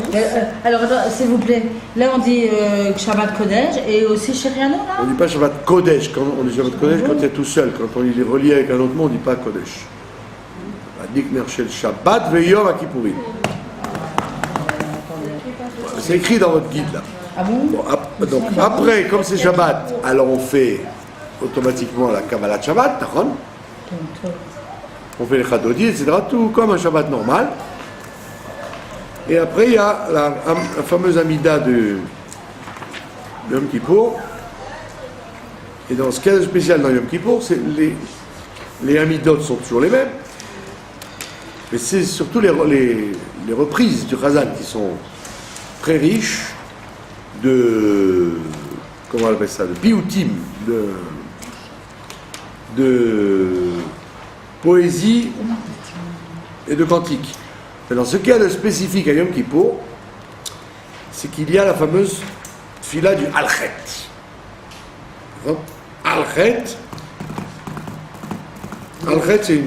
Alors, attends, s'il vous plaît, là on dit Shabbat Kodesh et aussi Shecheyanu là? on ne dit pas Shabbat Kodesh, on dit Shabbat Kodesh quand il est tout seul, quand on est relié avec un autre mot, on ne dit pas Kodesh. Adlik ner shel Shabbat ve Yom HaKippourim. C'est écrit dans votre guide là. Ah bon? Bon, donc après, comme c'est Shabbat, alors on fait automatiquement la Kabbalah de Shabbat, d'accord? On fait les Chadodi, etc. Tout comme un Shabbat normal. Et après, il y a la fameuse Amida de Yom Kippour. Et dans ce cas spécial dans Yom Kippour, les Amidot sont toujours les mêmes. Mais c'est surtout les reprises du Chazan qui sont très riche de, comment on appelle ça, de piyutim, de poésie et de cantique. Maintenant, ce qu'il y a de spécifique à Yom Kippour, c'est qu'il y a la fameuse tfila du Al-Chet. Al-Chet, c'est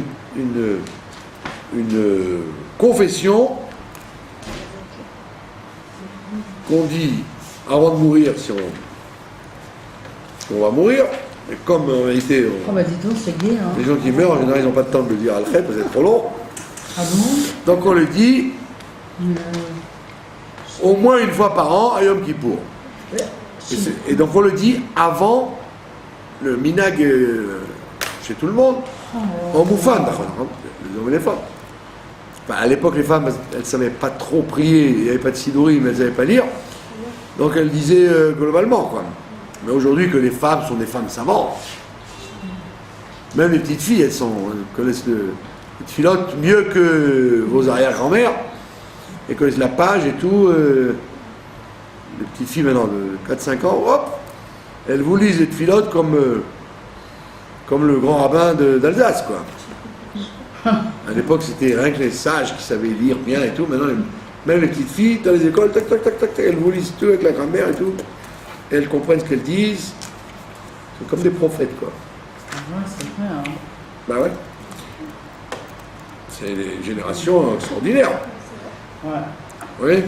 une confession qu'on dit avant de mourir si on va mourir. Et comme en réalité, Oh bah dis donc, c'est gay, hein. les gens qui meurent, en général, ils n'ont pas de temps de le dire Al-Chet, parce que c'est trop long. Ah bon? Donc on le dit au moins une fois par an à Yom Kippour. Et donc on le dit avant le minag chez tout le monde, en moufan, les hommes et les femmes. Enfin, à l'époque, les femmes, elles ne savaient pas trop prier, il n'y avait pas de sidourim, mais elles ne savaient pas lire. Donc elles disaient globalement, quoi. Mais aujourd'hui, que les femmes sont des femmes savantes, même les petites filles, elles connaissent le filote mieux que vos arrière-grand-mères, et connaissent la page et tout. Les petites filles maintenant de 4-5 ans, hop, elles vous lisent les filotes comme le grand rabbin d'Alsace, quoi. À l'époque, c'était rien que les sages qui savaient lire bien et tout. Maintenant, même les petites filles, dans les écoles, tac, tac, tac, tac, elles vous lisent tout avec la grammaire et tout. Et elles comprennent ce qu'elles disent. C'est comme des prophètes, quoi. Ouais, c'est vrai, hein. Bah ouais. C'est des générations extraordinaires. Ouais. Oui.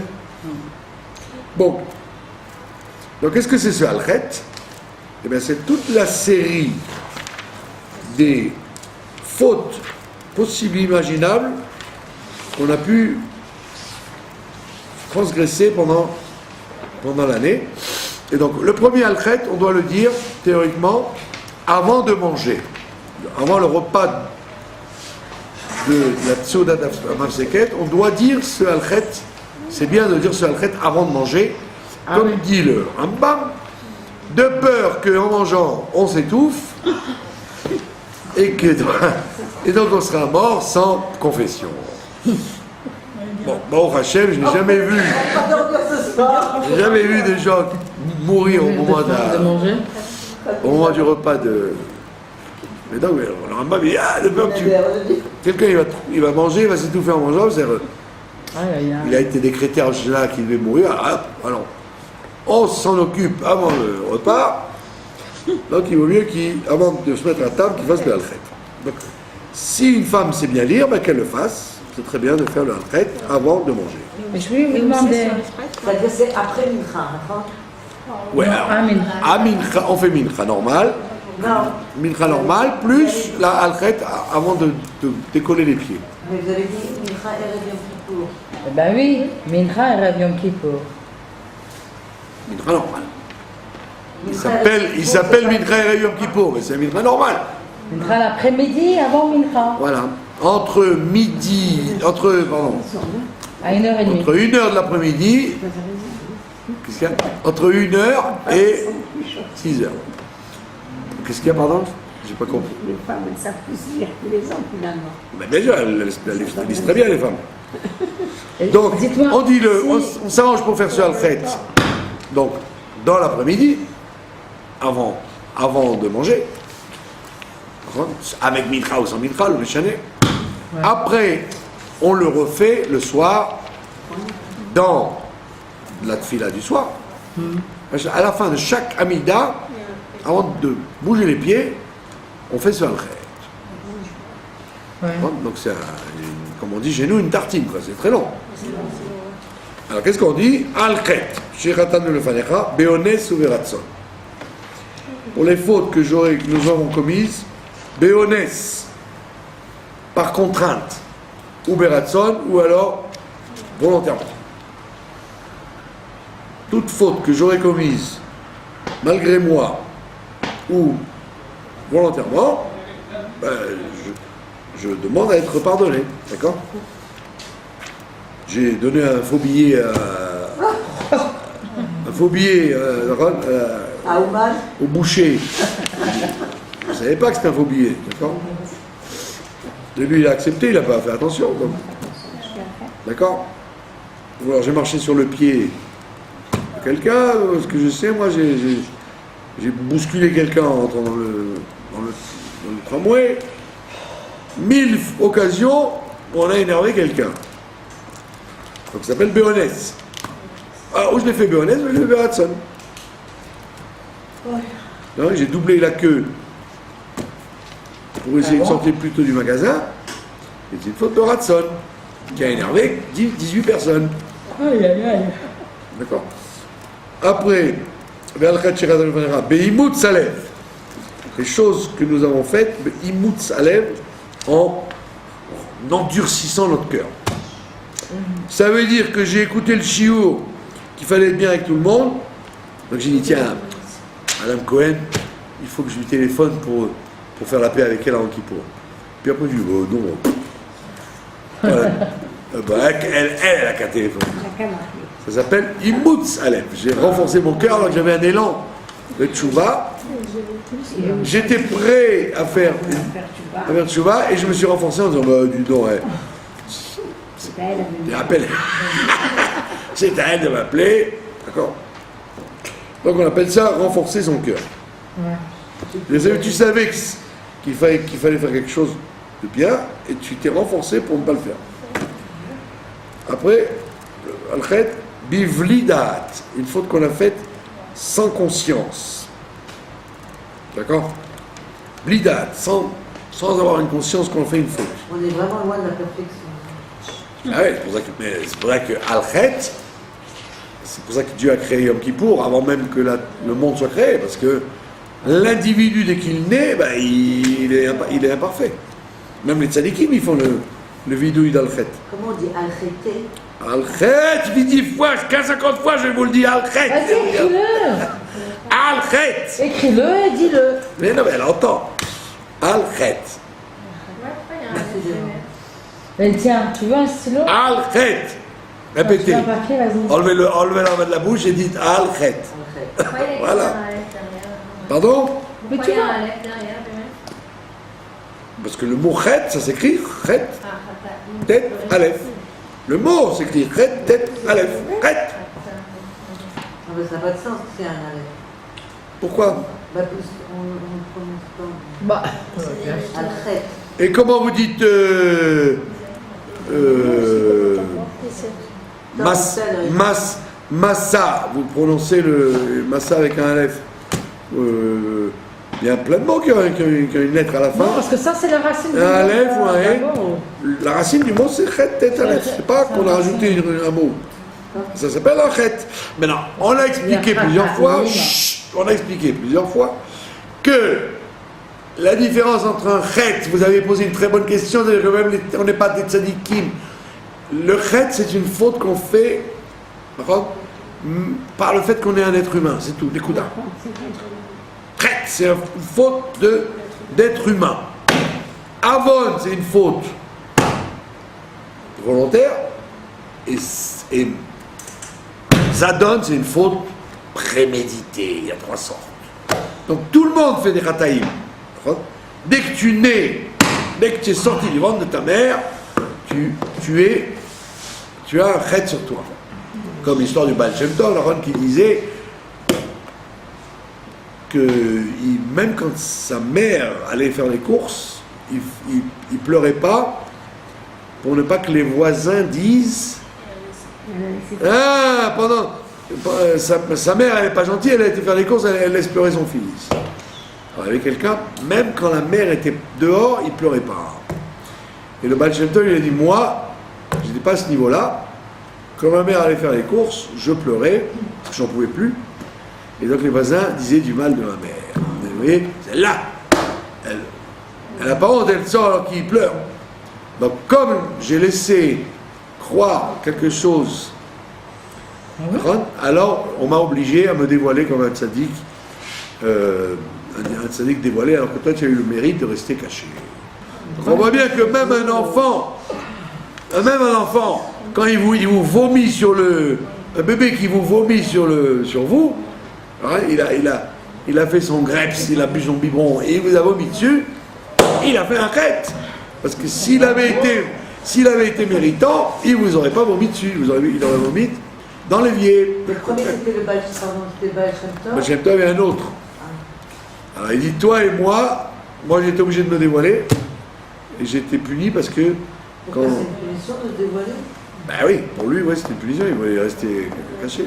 Bon. Donc, qu'est-ce que c'est ce Al-Chet? Eh bien, c'est toute la série des fautes possibles, imaginables, qu'on a pu transgresser pendant l'année. Et donc, le premier Al-Chet, on doit le dire, théoriquement, avant de manger. Avant le repas de la Tsouda d'Amavseket, on doit dire ce Al-Chet. C'est bien de dire ce Al-Chet avant de manger, comme dit le Rambam, de peur qu'en mangeant, on s'étouffe, et donc on sera mort sans confession. Bon, Hachem, je n'ai jamais vu. J'ai jamais vu des gens mourir au moment du repas de. Mais donc, le Rambam dit, de peur que quelqu'un il va manger, il va s'étouffer en mangeant, il a été décrété en général qu'il devait mourir, alors on s'en occupe avant le repas, donc il vaut mieux avant de se mettre à table, qu'il fasse le Al-Chet. Donc, si une femme sait bien lire, qu'elle le fasse, c'est très bien de faire le Al-Chet avant de manger. Mais je voulais vous demander. C'est-à-dire que c'est après Mincha, d'accord? Ouais, alors, à Mincha, on fait Mincha normal. Non. Mincha normal, plus la Al-Chet avant de décoller les pieds. Mais vous avez dit Mincha Erev Yom Kippour. Eh ben oui, Mincha et Rav Yom Kippour. Mincha normal. Il s'appelle Mincha Erev Yom Kippour, mais c'est un Mincha normal. Mincha l'après-midi avant Mincha. Voilà. Entre 1h30. À 1h30. Entre 1h de l'après-midi. Qu'est-ce qu'il y a? Entre 1h et 6h. Qu'est-ce qu'il y a, pardon? J'ai pas compris. Les femmes, elles savent plus lire que les hommes, finalement. Mais bien sûr, elles lisent très bien, les femmes. Donc, on s'arrange pour faire ce Al-Chet. Donc, dans l'après-midi, avant de manger, avec Mincha ou sans Mincha, le Méchané. Ouais. Après, on le refait le soir dans la tfila du soir. À la fin de chaque Amida, avant de bouger les pieds, on fait ce Al-Chet. Ouais. Donc c'est, comme on dit chez nous, une tartine, quoi. C'est très long. Alors qu'est-ce qu'on dit? Al-Chet, Shiratan lefanecha, Beones ou Veratson. Pour les fautes que nous avons commises, Beones, par contrainte, ou Beratson, ou alors volontairement. Toute faute que j'aurais commise, malgré moi, ou volontairement, je demande à être pardonné, d'accord? J'ai donné un faux billet au boucher. Je ne savais pas que c'était un faux billet, d'accord? Lui, il a accepté, il n'a pas fait attention. Donc. D'accord? Alors j'ai marché sur le pied quelqu'un, ce que je sais, moi j'ai bousculé quelqu'un en rentrant dans le tramway. 1000 occasions où on a énervé quelqu'un. Donc ça s'appelle béonnesse. Alors où je l'ai fait béonnesse, je l'ai fait Beratson. Donc j'ai doublé la queue pour essayer de sortir plus tôt du magasin. Et c'est une faute de Ratson qui a énervé 18 personnes. Aïe, aïe, aïe. D'accord. Après, Be'imout Salev. Les choses que nous avons faites, Be'imout Salev, en endurcissant notre cœur. Ça veut dire que j'ai écouté le chiour qu'il fallait être bien avec tout le monde. Donc j'ai dit, tiens, Madame Cohen, il faut que je lui téléphone pour faire la paix avec elle en Kippour. Puis après, je lui dis, oh, non. Elle a qu'à téléphoner. Ça s'appelle Imoutz Aleph. J'ai renforcé mon cœur alors que j'avais un élan de tchouva. J'étais prêt à faire tchouva et je me suis renforcé en disant, bah, dis donc, c'est à elle de m'appeler. D'accord. Donc on appelle ça renforcer son cœur. Tu savais qu'il fallait faire quelque chose de bien et tu t'es renforcé pour ne pas le faire. Après, Al-Khet, Bivlidat, une faute qu'on a faite sans conscience. D'accord? Blidat, sans avoir une conscience qu'on fait une faute. On est vraiment loin de la perfection. Ah oui, c'est pour ça que Al-Khet, c'est pour ça que Dieu a créé Yom Kippour avant même que le monde soit créé, parce que l'individu, dès qu'il naît, ben, il est imparfait. Même les tzadikim, ils font le vidouille d'Al-Khet. Comment on dit Al-Kheté? Al-Khet, 10 fois, 50 fois, je vous le dis, Al-Khet. Vas-y, écris-le. Al-Khet. Écris-le et dis-le. Mais non, mais elle entend. Al-Khet. Mais tiens, tu veux un stylo? Al-Khet. Répétez. Tu veux un papier, vas-y. Enlevez-le de la bouche et dites Al-Khet. Voilà. Pardon? Mais tu vois. Parce que le mot Khet, ça s'écrit Khet, tête, Aleph. Le mot s'écrit Khet, tête, Aleph. Khet. Non, mais ça n'a pas de sens, c'est un Aleph. Pourquoi? Bah, parce qu'on ne prononce pas. Bah, Al-Khet. Et comment vous dites Massa, vous prononcez le Massa avec un Aleph. Il y a plein de mots qui ont une lettre à la fin. non, parce que ça, c'est la racine du Un Aleph ou un E. mot. La racine du mot, c'est Khet, tête, Aleph. C'est pas qu'on a rajouté un mot. Ça s'appelle un Khet. Maintenant, on a expliqué plusieurs fois, que la différence entre un Khet, vous avez posé une très bonne question, c'est-à-dire que même on n'est pas des tzadikim. Le Khet, c'est une faute qu'on fait par le fait qu'on est un être humain, c'est tout, des coups d'arme. Khet, c'est une faute d'être humain. Avon, c'est une faute volontaire. Et Zadon, c'est une faute préméditée. Il y a 3 sortes. Donc tout le monde fait des rataïm. Dès que tu nais, dès que tu es sorti du ventre de ta mère, tu as un Khet sur toi. Comme l'histoire du Baal Shem Tov, qui disait que même quand sa mère allait faire les courses, il pleurait pas pour ne pas que les voisins disent ah, sa mère elle n'est pas gentille, elle a été faire les courses, elle laisse pleurer son fils. Alors, il y avait quelqu'un, même quand la mère était dehors, il pleurait pas. Et le Baal Shem Tov, il a dit, moi, je n'étais pas à ce niveau-là. Quand ma mère allait faire les courses, je pleurais, parce que j'en pouvais plus. Et donc les voisins disaient du mal de ma mère. Vous voyez, celle-là, elle n'a pas honte, elle sort alors qu'il pleure. Donc comme j'ai laissé croire quelque chose, alors on m'a obligé à me dévoiler comme un tzaddik, un tzaddik dévoilé, alors que toi tu as eu le mérite de rester caché. Donc on voit bien que même un enfant, quand il vous vomit sur un bébé qui vous vomit sur vous, hein, il a fait son greps, il a bu son biberon et il vous a vomi dessus, il a fait un Khet. Parce que s'il avait été méritant, il vous aurait pas vomi dessus, il aurait vomi dans l'évier. Le premier, c'était le Baal Shem Tov. Le Shem Tov et un autre. Alors il dit, toi et moi j'étais obligé de me dévoiler, et j'ai été puni parce que... Pourquoi c'est une punition de se dévoiler? Ben oui, pour lui, ouais, c'était une punition, il voulait rester caché.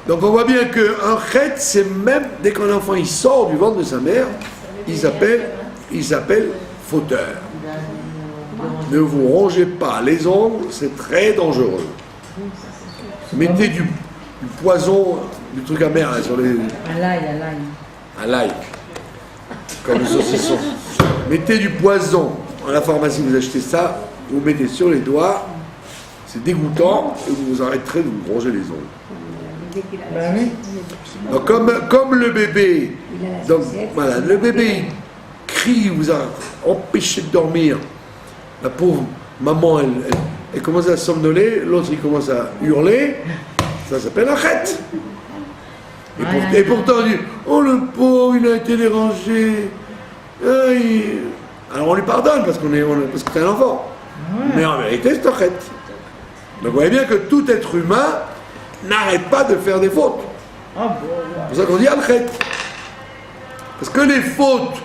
Donc on voit bien qu'un chet, c'est même, dès qu'un enfant il sort du ventre de sa mère, il s'appelle fauteur. Ne vous rongez pas les ongles, c'est très dangereux. Mettez du poison, du truc amer là, sur les... À l'ail, à l'ail. À l'ail, comme le saucisson. Mettez du poison. À la pharmacie, vous achetez ça, vous mettez sur les doigts, c'est dégoûtant, et vous arrêterez de vous ronger les ongles. Ben oui. Donc comme le bébé, donc voilà, le bébé il crie, vous a empêché de dormir. La pauvre maman, elle commence à somnoler, l'autre il commence à hurler, ça s'appelle un chet. Et pourtant on dit, oh le pauvre, il a été dérangé. Alors on lui pardonne parce que c'est un enfant. Mais en vérité c'est un chet. Donc vous voyez bien que tout être humain n'arrête pas de faire des fautes. C'est pour ça qu'on dit al-chet. Parce que les fautes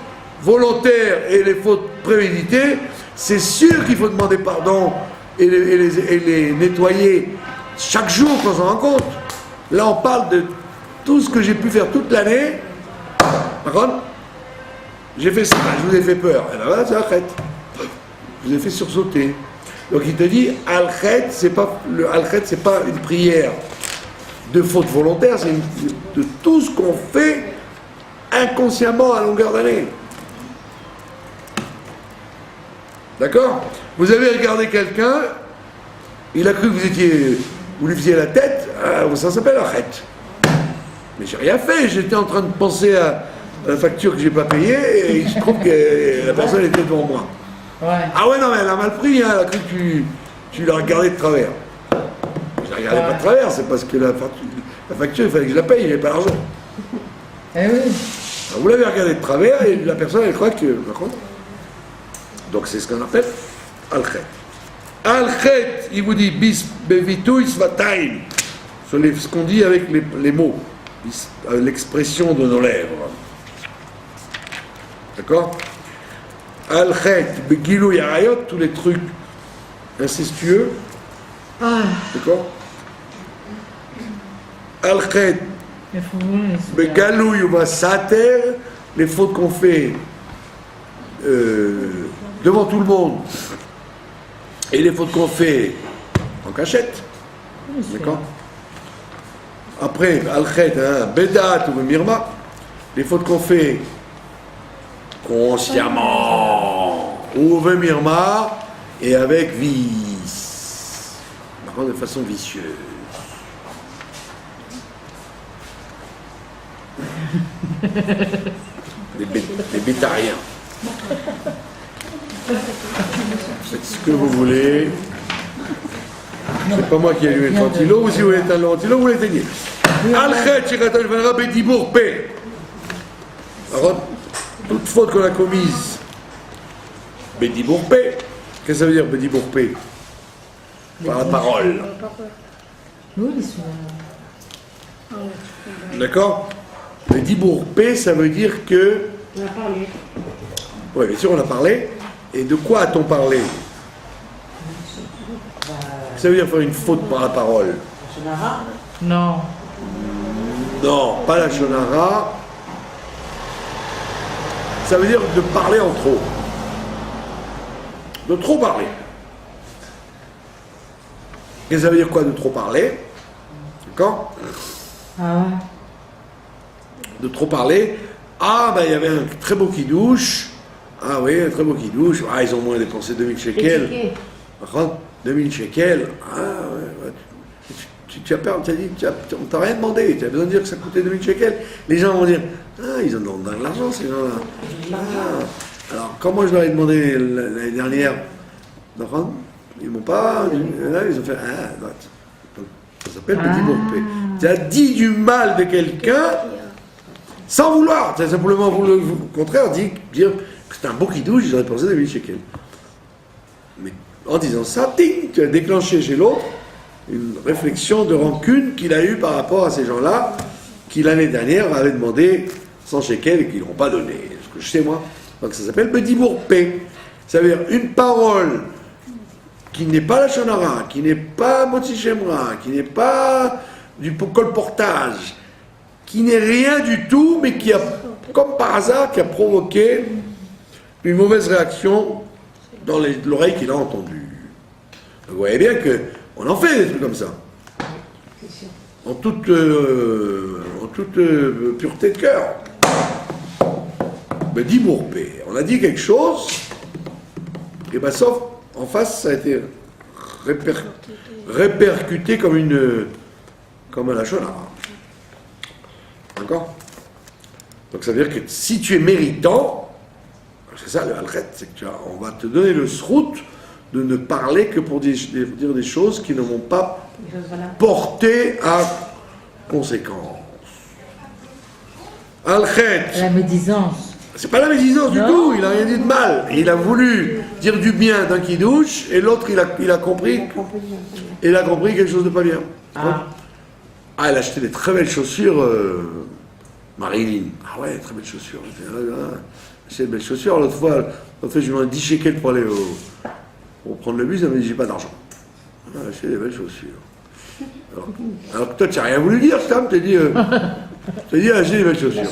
volontaires et les fautes préméditées, c'est sûr qu'il faut demander pardon et les nettoyer chaque jour qu'on s'en rend compte. Là on parle de tout ce que j'ai pu faire toute l'année. Par contre, j'ai fait ça, je vous ai fait peur. Et ben voilà, c'est al-chet. Je vous ai fait sursauter. Donc il te dit, al-chet, c'est pas une prière de faute volontaire, c'est de tout ce qu'on fait inconsciemment à longueur d'année. D'accord? Vous avez regardé quelqu'un, il a cru que vous lui faisiez la tête, ça s'appelle al-chet. Mais j'ai rien fait, j'étais en train de penser à la facture que j'ai pas payée et il se trouve que la personne était devant moi. Ouais. Ah ouais, non, mais elle a mal pris, hein, elle a cru que tu l'as regardé de travers. Je la regardais pas de travers, c'est parce que la facture, il fallait que je la paye, il n'y avait pas l'argent. Eh oui. Alors, vous l'avez regardé de travers et la personne, elle croit que... Par contre, donc c'est ce qu'on appelle al-chet. Al-chet, il vous dit bis bevitui svataim, ce qu'on dit avec les mots, l'expression de nos lèvres. D'accord? Al-chet, begilou yarayot, tous les trucs incestueux. D'accord? Al-chet, begalou yuvasater, les fautes qu'on fait devant tout le monde et les fautes qu'on fait en cachette. D'accord? Après, al-chet, bedat ou mirma, les fautes qu'on fait consciemment ou mirma et avec vice, de façon vicieuse. Les bétariens. Faites ce que vous voulez. C'est pas moi qui ai allumé le ventilo, ou si vous voulez éteindre le ventilo, vous l'éteignez. Al-chet, shiratan venra bedibour pe. Alors, toute faute qu'on a commise, bedibour pe. Qu'est-ce que ça veut dire bedibour pe? Par la parole. D'accord? Bedibour pe, ça veut dire que. On a parlé. Oui, bien sûr, on a parlé. Et de quoi a-t-on parlé? Ça veut dire faire une faute par la parole. Non. Non, pas la shonara. Ça veut dire de parler en trop. De trop parler. Et ça veut dire quoi de trop parler? D'accord? De trop parler. Ah, ben il y avait un très beau kidouche. Ah oui, un très beau kidouche. Ah, ils ont moins dépensé 2000 shekels. Par contre, 2000 shekels. Ah ouais. Tu as peur, on t'a rien demandé. Tu as besoin de dire que ça coûtait 2000 shekels. Les gens vont dire, ah, ils en donnent de l'argent, ces gens-là. Ah. Alors, quand moi je leur ai demandé l'année dernière, ils m'ont pas. Là, ils ont fait, ça s'appelle petit bourpé. Tu as dit du mal de quelqu'un sans vouloir. Tu as simplement voulu, au contraire, dire que c'est un beau kidouche, ils auraient pensé 2000 shekels. Mais en disant ça, ting, tu as déclenché chez l'autre une réflexion de rancune qu'il a eue par rapport à ces gens-là, qui l'année dernière avaient demandé 100 shekels et qui ne l'ont pas donné. Ce que je sais moi. Donc ça s'appelle Bedibour P. Ça veut dire une parole qui n'est pas la Shonara, qui n'est pas Motzi Shemra, qui n'est pas du colportage, qui n'est rien du tout, mais qui a, comme par hasard, qui a provoqué une mauvaise réaction dans l'oreille qu'il a entendue. Vous voyez bien qu'on en fait des trucs comme ça. En toute pureté de cœur. Mais dit Bourpé, on a dit quelque chose, et bien sauf, en face, ça a été répercuté comme un lachonara. D'accord? Donc ça veut dire que si tu es méritant, c'est ça le halchet, c'est que on va te donner le srout de ne parler que pour dire des choses qui ne vont pas porter à conséquence. Halchet. La médisance. C'est pas la médisance du tout, il a rien dit de mal. Il a voulu dire du bien d'un qui douche, et l'autre il a compris quelque chose de pas bien. Ah, elle a acheté des très belles chaussures, Marilyn. Ah ouais, très belles chaussures. Acheté des belles chaussures. L'autre fois, je lui ai demandé 10 shekels pour aller pour prendre le bus, elle m'a dit j'ai pas d'argent. Elle a acheté des belles chaussures. Alors que toi, tu n'as rien voulu dire, Stam, tu as dit elle a acheté des belles chaussures.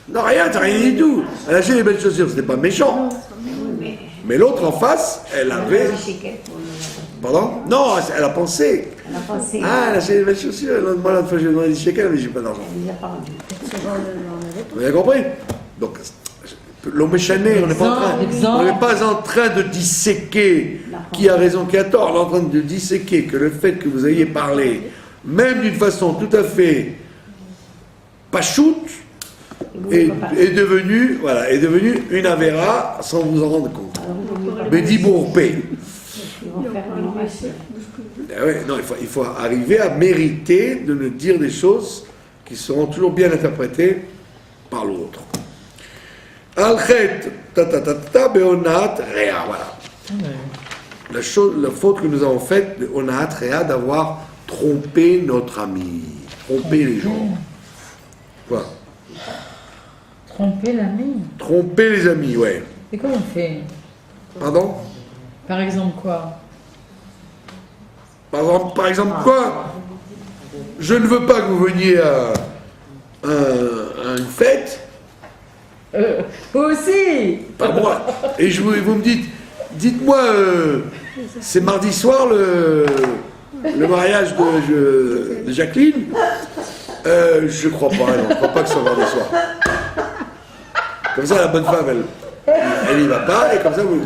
Non, rien, t'as rien dit du tout. Elle a acheté des belles chaussures, c'était pas méchant. Mais l'autre en face, elle avait. Pardon? Non, elle a pensé. Ah, elle a acheté des belles chaussures. Moi, l'autre fois, je lui ai demandé 10 shekels, mais j'ai pas d'argent. Vous avez compris? Donc, l'homme échané, on n'est pas en train de disséquer qui a raison, qui a tort. On est en train de disséquer que le fait que vous ayez parlé, même d'une façon tout à fait pachoute, est devenu une avéra sans vous en rendre compte. Bédibourpé. Non, il faut arriver à mériter de ne dire des choses qui seront toujours bien interprétées par l'autre. Alchet, beonat, rea, voilà. La faute que nous avons faite, de onat, rea, d'avoir trompé notre ami, trompé les gens. Quoi? Tromper l'ami. Tromper les amis, ouais. Et comment on fait? Pardon? Par exemple quoi? Par exemple quoi? Je ne veux pas que vous veniez à une fête. Vous aussi. Pas moi. Et vous me dites-moi, c'est mardi soir le mariage de Jacqueline? Je crois pas, non, je crois pas que ce soit mardi soir. Comme ça, la bonne femme, elle y va pas, et comme ça, vous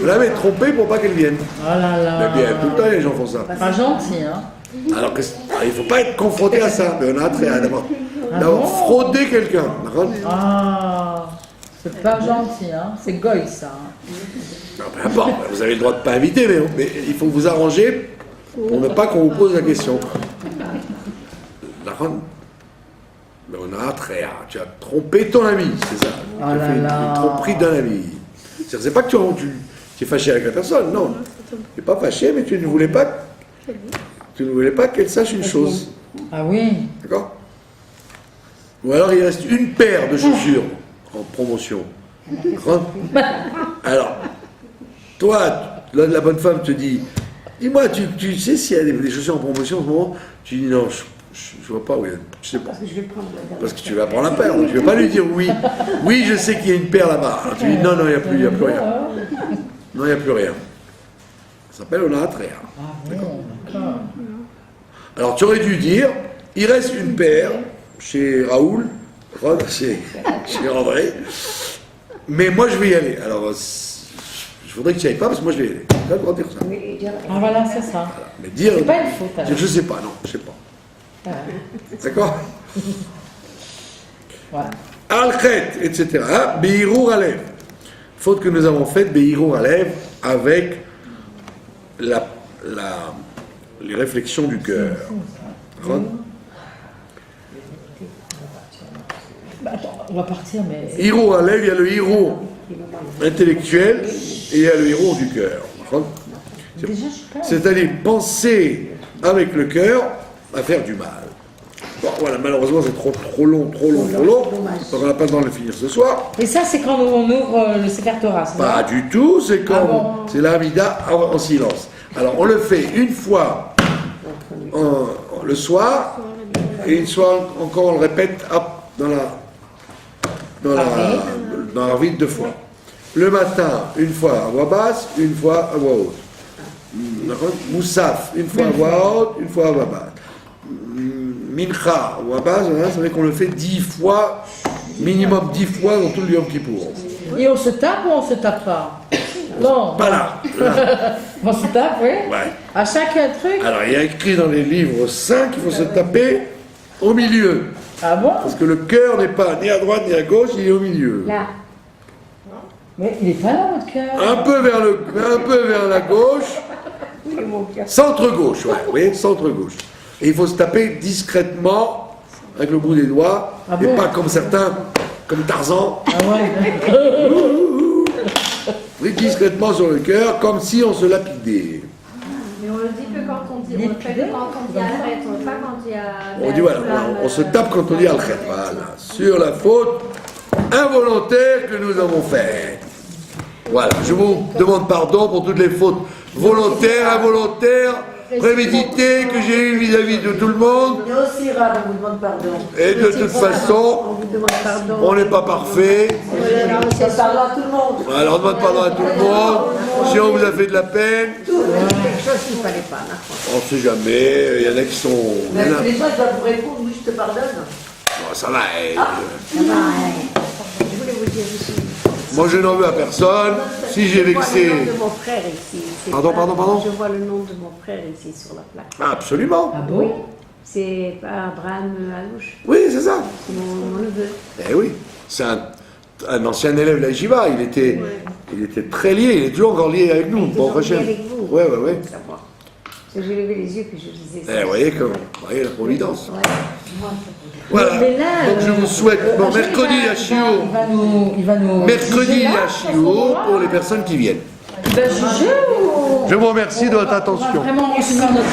l'avez trompée pour pas qu'elle vienne. Oh là là. Mais bien, tout le temps, les gens font ça. Pas gentil, hein. Alors il ne faut pas être confronté à ça, mais on a très d'avoir fraudé quelqu'un. Ah, c'est pas gentil, hein. C'est goy, ça. Non, peu importe, vous avez le droit de ne pas inviter, mais il faut vous arranger pour ne pas qu'on vous pose la question. Mais on a très tu as trompé ton ami, c'est ça. Oh tu as fait une tromperie d'un ami. C'est pas que tu es fâché avec la personne, non. Tu n'es pas fâché, mais tu ne voulais pas qu'elle sache une chose. Ah oui. D'accord? Ou alors il reste une paire de chaussures en promotion. Alors, toi, la bonne femme te dit, dis-moi, tu sais s'il y a des chaussures en promotion en ce moment? Tu dis non, je vois pas, oui, je sais pas. Parce que tu vas prendre la paire, donc tu ne vas pas lui dire oui. Oui, je sais qu'il y a une paire là-bas. Alors tu dis non, il n'y a plus rien. Non, il n'y a plus rien. Ça s'appelle onatrea. D'accord. Alors tu aurais dû dire, il reste une paire chez Raoul, chez André, mais moi je vais y aller. Alors je voudrais que tu n'y ailles pas parce que moi je vais y aller. Tu as le droit de dire ça. Ah voilà, c'est ça. Voilà. Mais dire, c'est pas une faute. Alors. Dire, je sais pas, non, je sais pas. D'accord? Voilà. Al-Khet, etc. Beirur Alev. Faute que nous avons faite, Beirur Alev, avec les réflexions du cœur. Attends, on va partir, mais. Hirur Alev, il y a le Hirur intellectuel et il y a le Hirur du cœur. question. Déjà, je suis pas. C'est-à-dire penser avec le cœur à faire du mal. Bon, voilà, malheureusement, c'est trop long. Donc on n'a pas le temps de le finir ce soir. Et ça, c'est quand on ouvre le Sefer Torah, c'est Pas ça? du tout, c'est quand Ah bon. c'est la Hamida en silence. Alors, on le fait une fois le soir, et une fois encore, on le répète hop, dans la vie deux fois. Le matin, une fois à voix basse, une fois à voix haute. D'accord? Moussaf, une fois à voix haute, une fois à voix basse. Mincha, à voix basse, c'est vrai qu'on le fait 10 fois, minimum 10 fois dans tout le Yom Kippour. Et on se tape ou on se tape pas? Non. Pas là. On se tape, oui. Ouais. À chaque truc. Alors, il y a écrit dans les livres 5 qu'il faut se taper au milieu. Ah bon? Parce que le cœur n'est pas ni à droite ni à gauche, il est au milieu. Là, Mais il est pas là, votre cœur. Un peu vers la gauche. Centre-gauche, ouais, oui, centre-gauche. Et il faut se taper discrètement avec le bout des doigts, Ah et bon? pas comme certains, comme Tarzan, Ah ouais. mais discrètement sur le cœur, comme si on se lapidait. Mais on le dit que quand on dit, on le fait que quand on dit arrête, on le fait pas quand il y a. On dit voilà, on se tape quand on dit al-khet, voilà, sur la faute involontaire que nous avons faite. Voilà, je vous demande pardon pour toutes les fautes volontaires, involontaires, préméditées que j'ai eues vis-à-vis de tout le monde. on est aussi rare, on vous demande pardon. Et de toute façon, On vous demande pardon. on n'est pas parfait. C'est pardon à tout le monde. Alors on demande pardon à tout le monde. Si on vous a fait de la peine, Quelque chose qu'il ne fallait pas, d'accord. on ne sait jamais. Il y en a qui sont. il y en a- Les gens, ils doivent vous répondre, oui, je te pardonne. Bon, ça va. Ça va, je voulais vous dire aussi. Moi, je n'en veux à personne. Si j'ai Je vois le vexé. nom de mon frère ici. C'est Pardon, pas- pardon. Je vois le nom de mon frère ici sur la plaque. Ah, absolument. Ah bon? C'est pas Abraham Alouche, Oui, c'est ça. c'est mon neveu. Eh oui. C'est un ancien élève de la Jiva. Il était très lié. Il est toujours encore lié avec nous. Il est Bon, toujours prochaine. lié avec vous. Ouais. Faut savoir. Parce que j'ai levé les yeux que je disais ça. Eh, vous voyez la providence. Ouais. Voilà. Mais là, Donc je vous souhaite. Bon, Roger, mercredi, il y a Chiour. il va nous. Mercredi, il y juger là, a à ce Chiour moment-là. pour les personnes qui viennent. Il va juger ou. Je vous remercie de votre On va attention. vraiment recevoir notre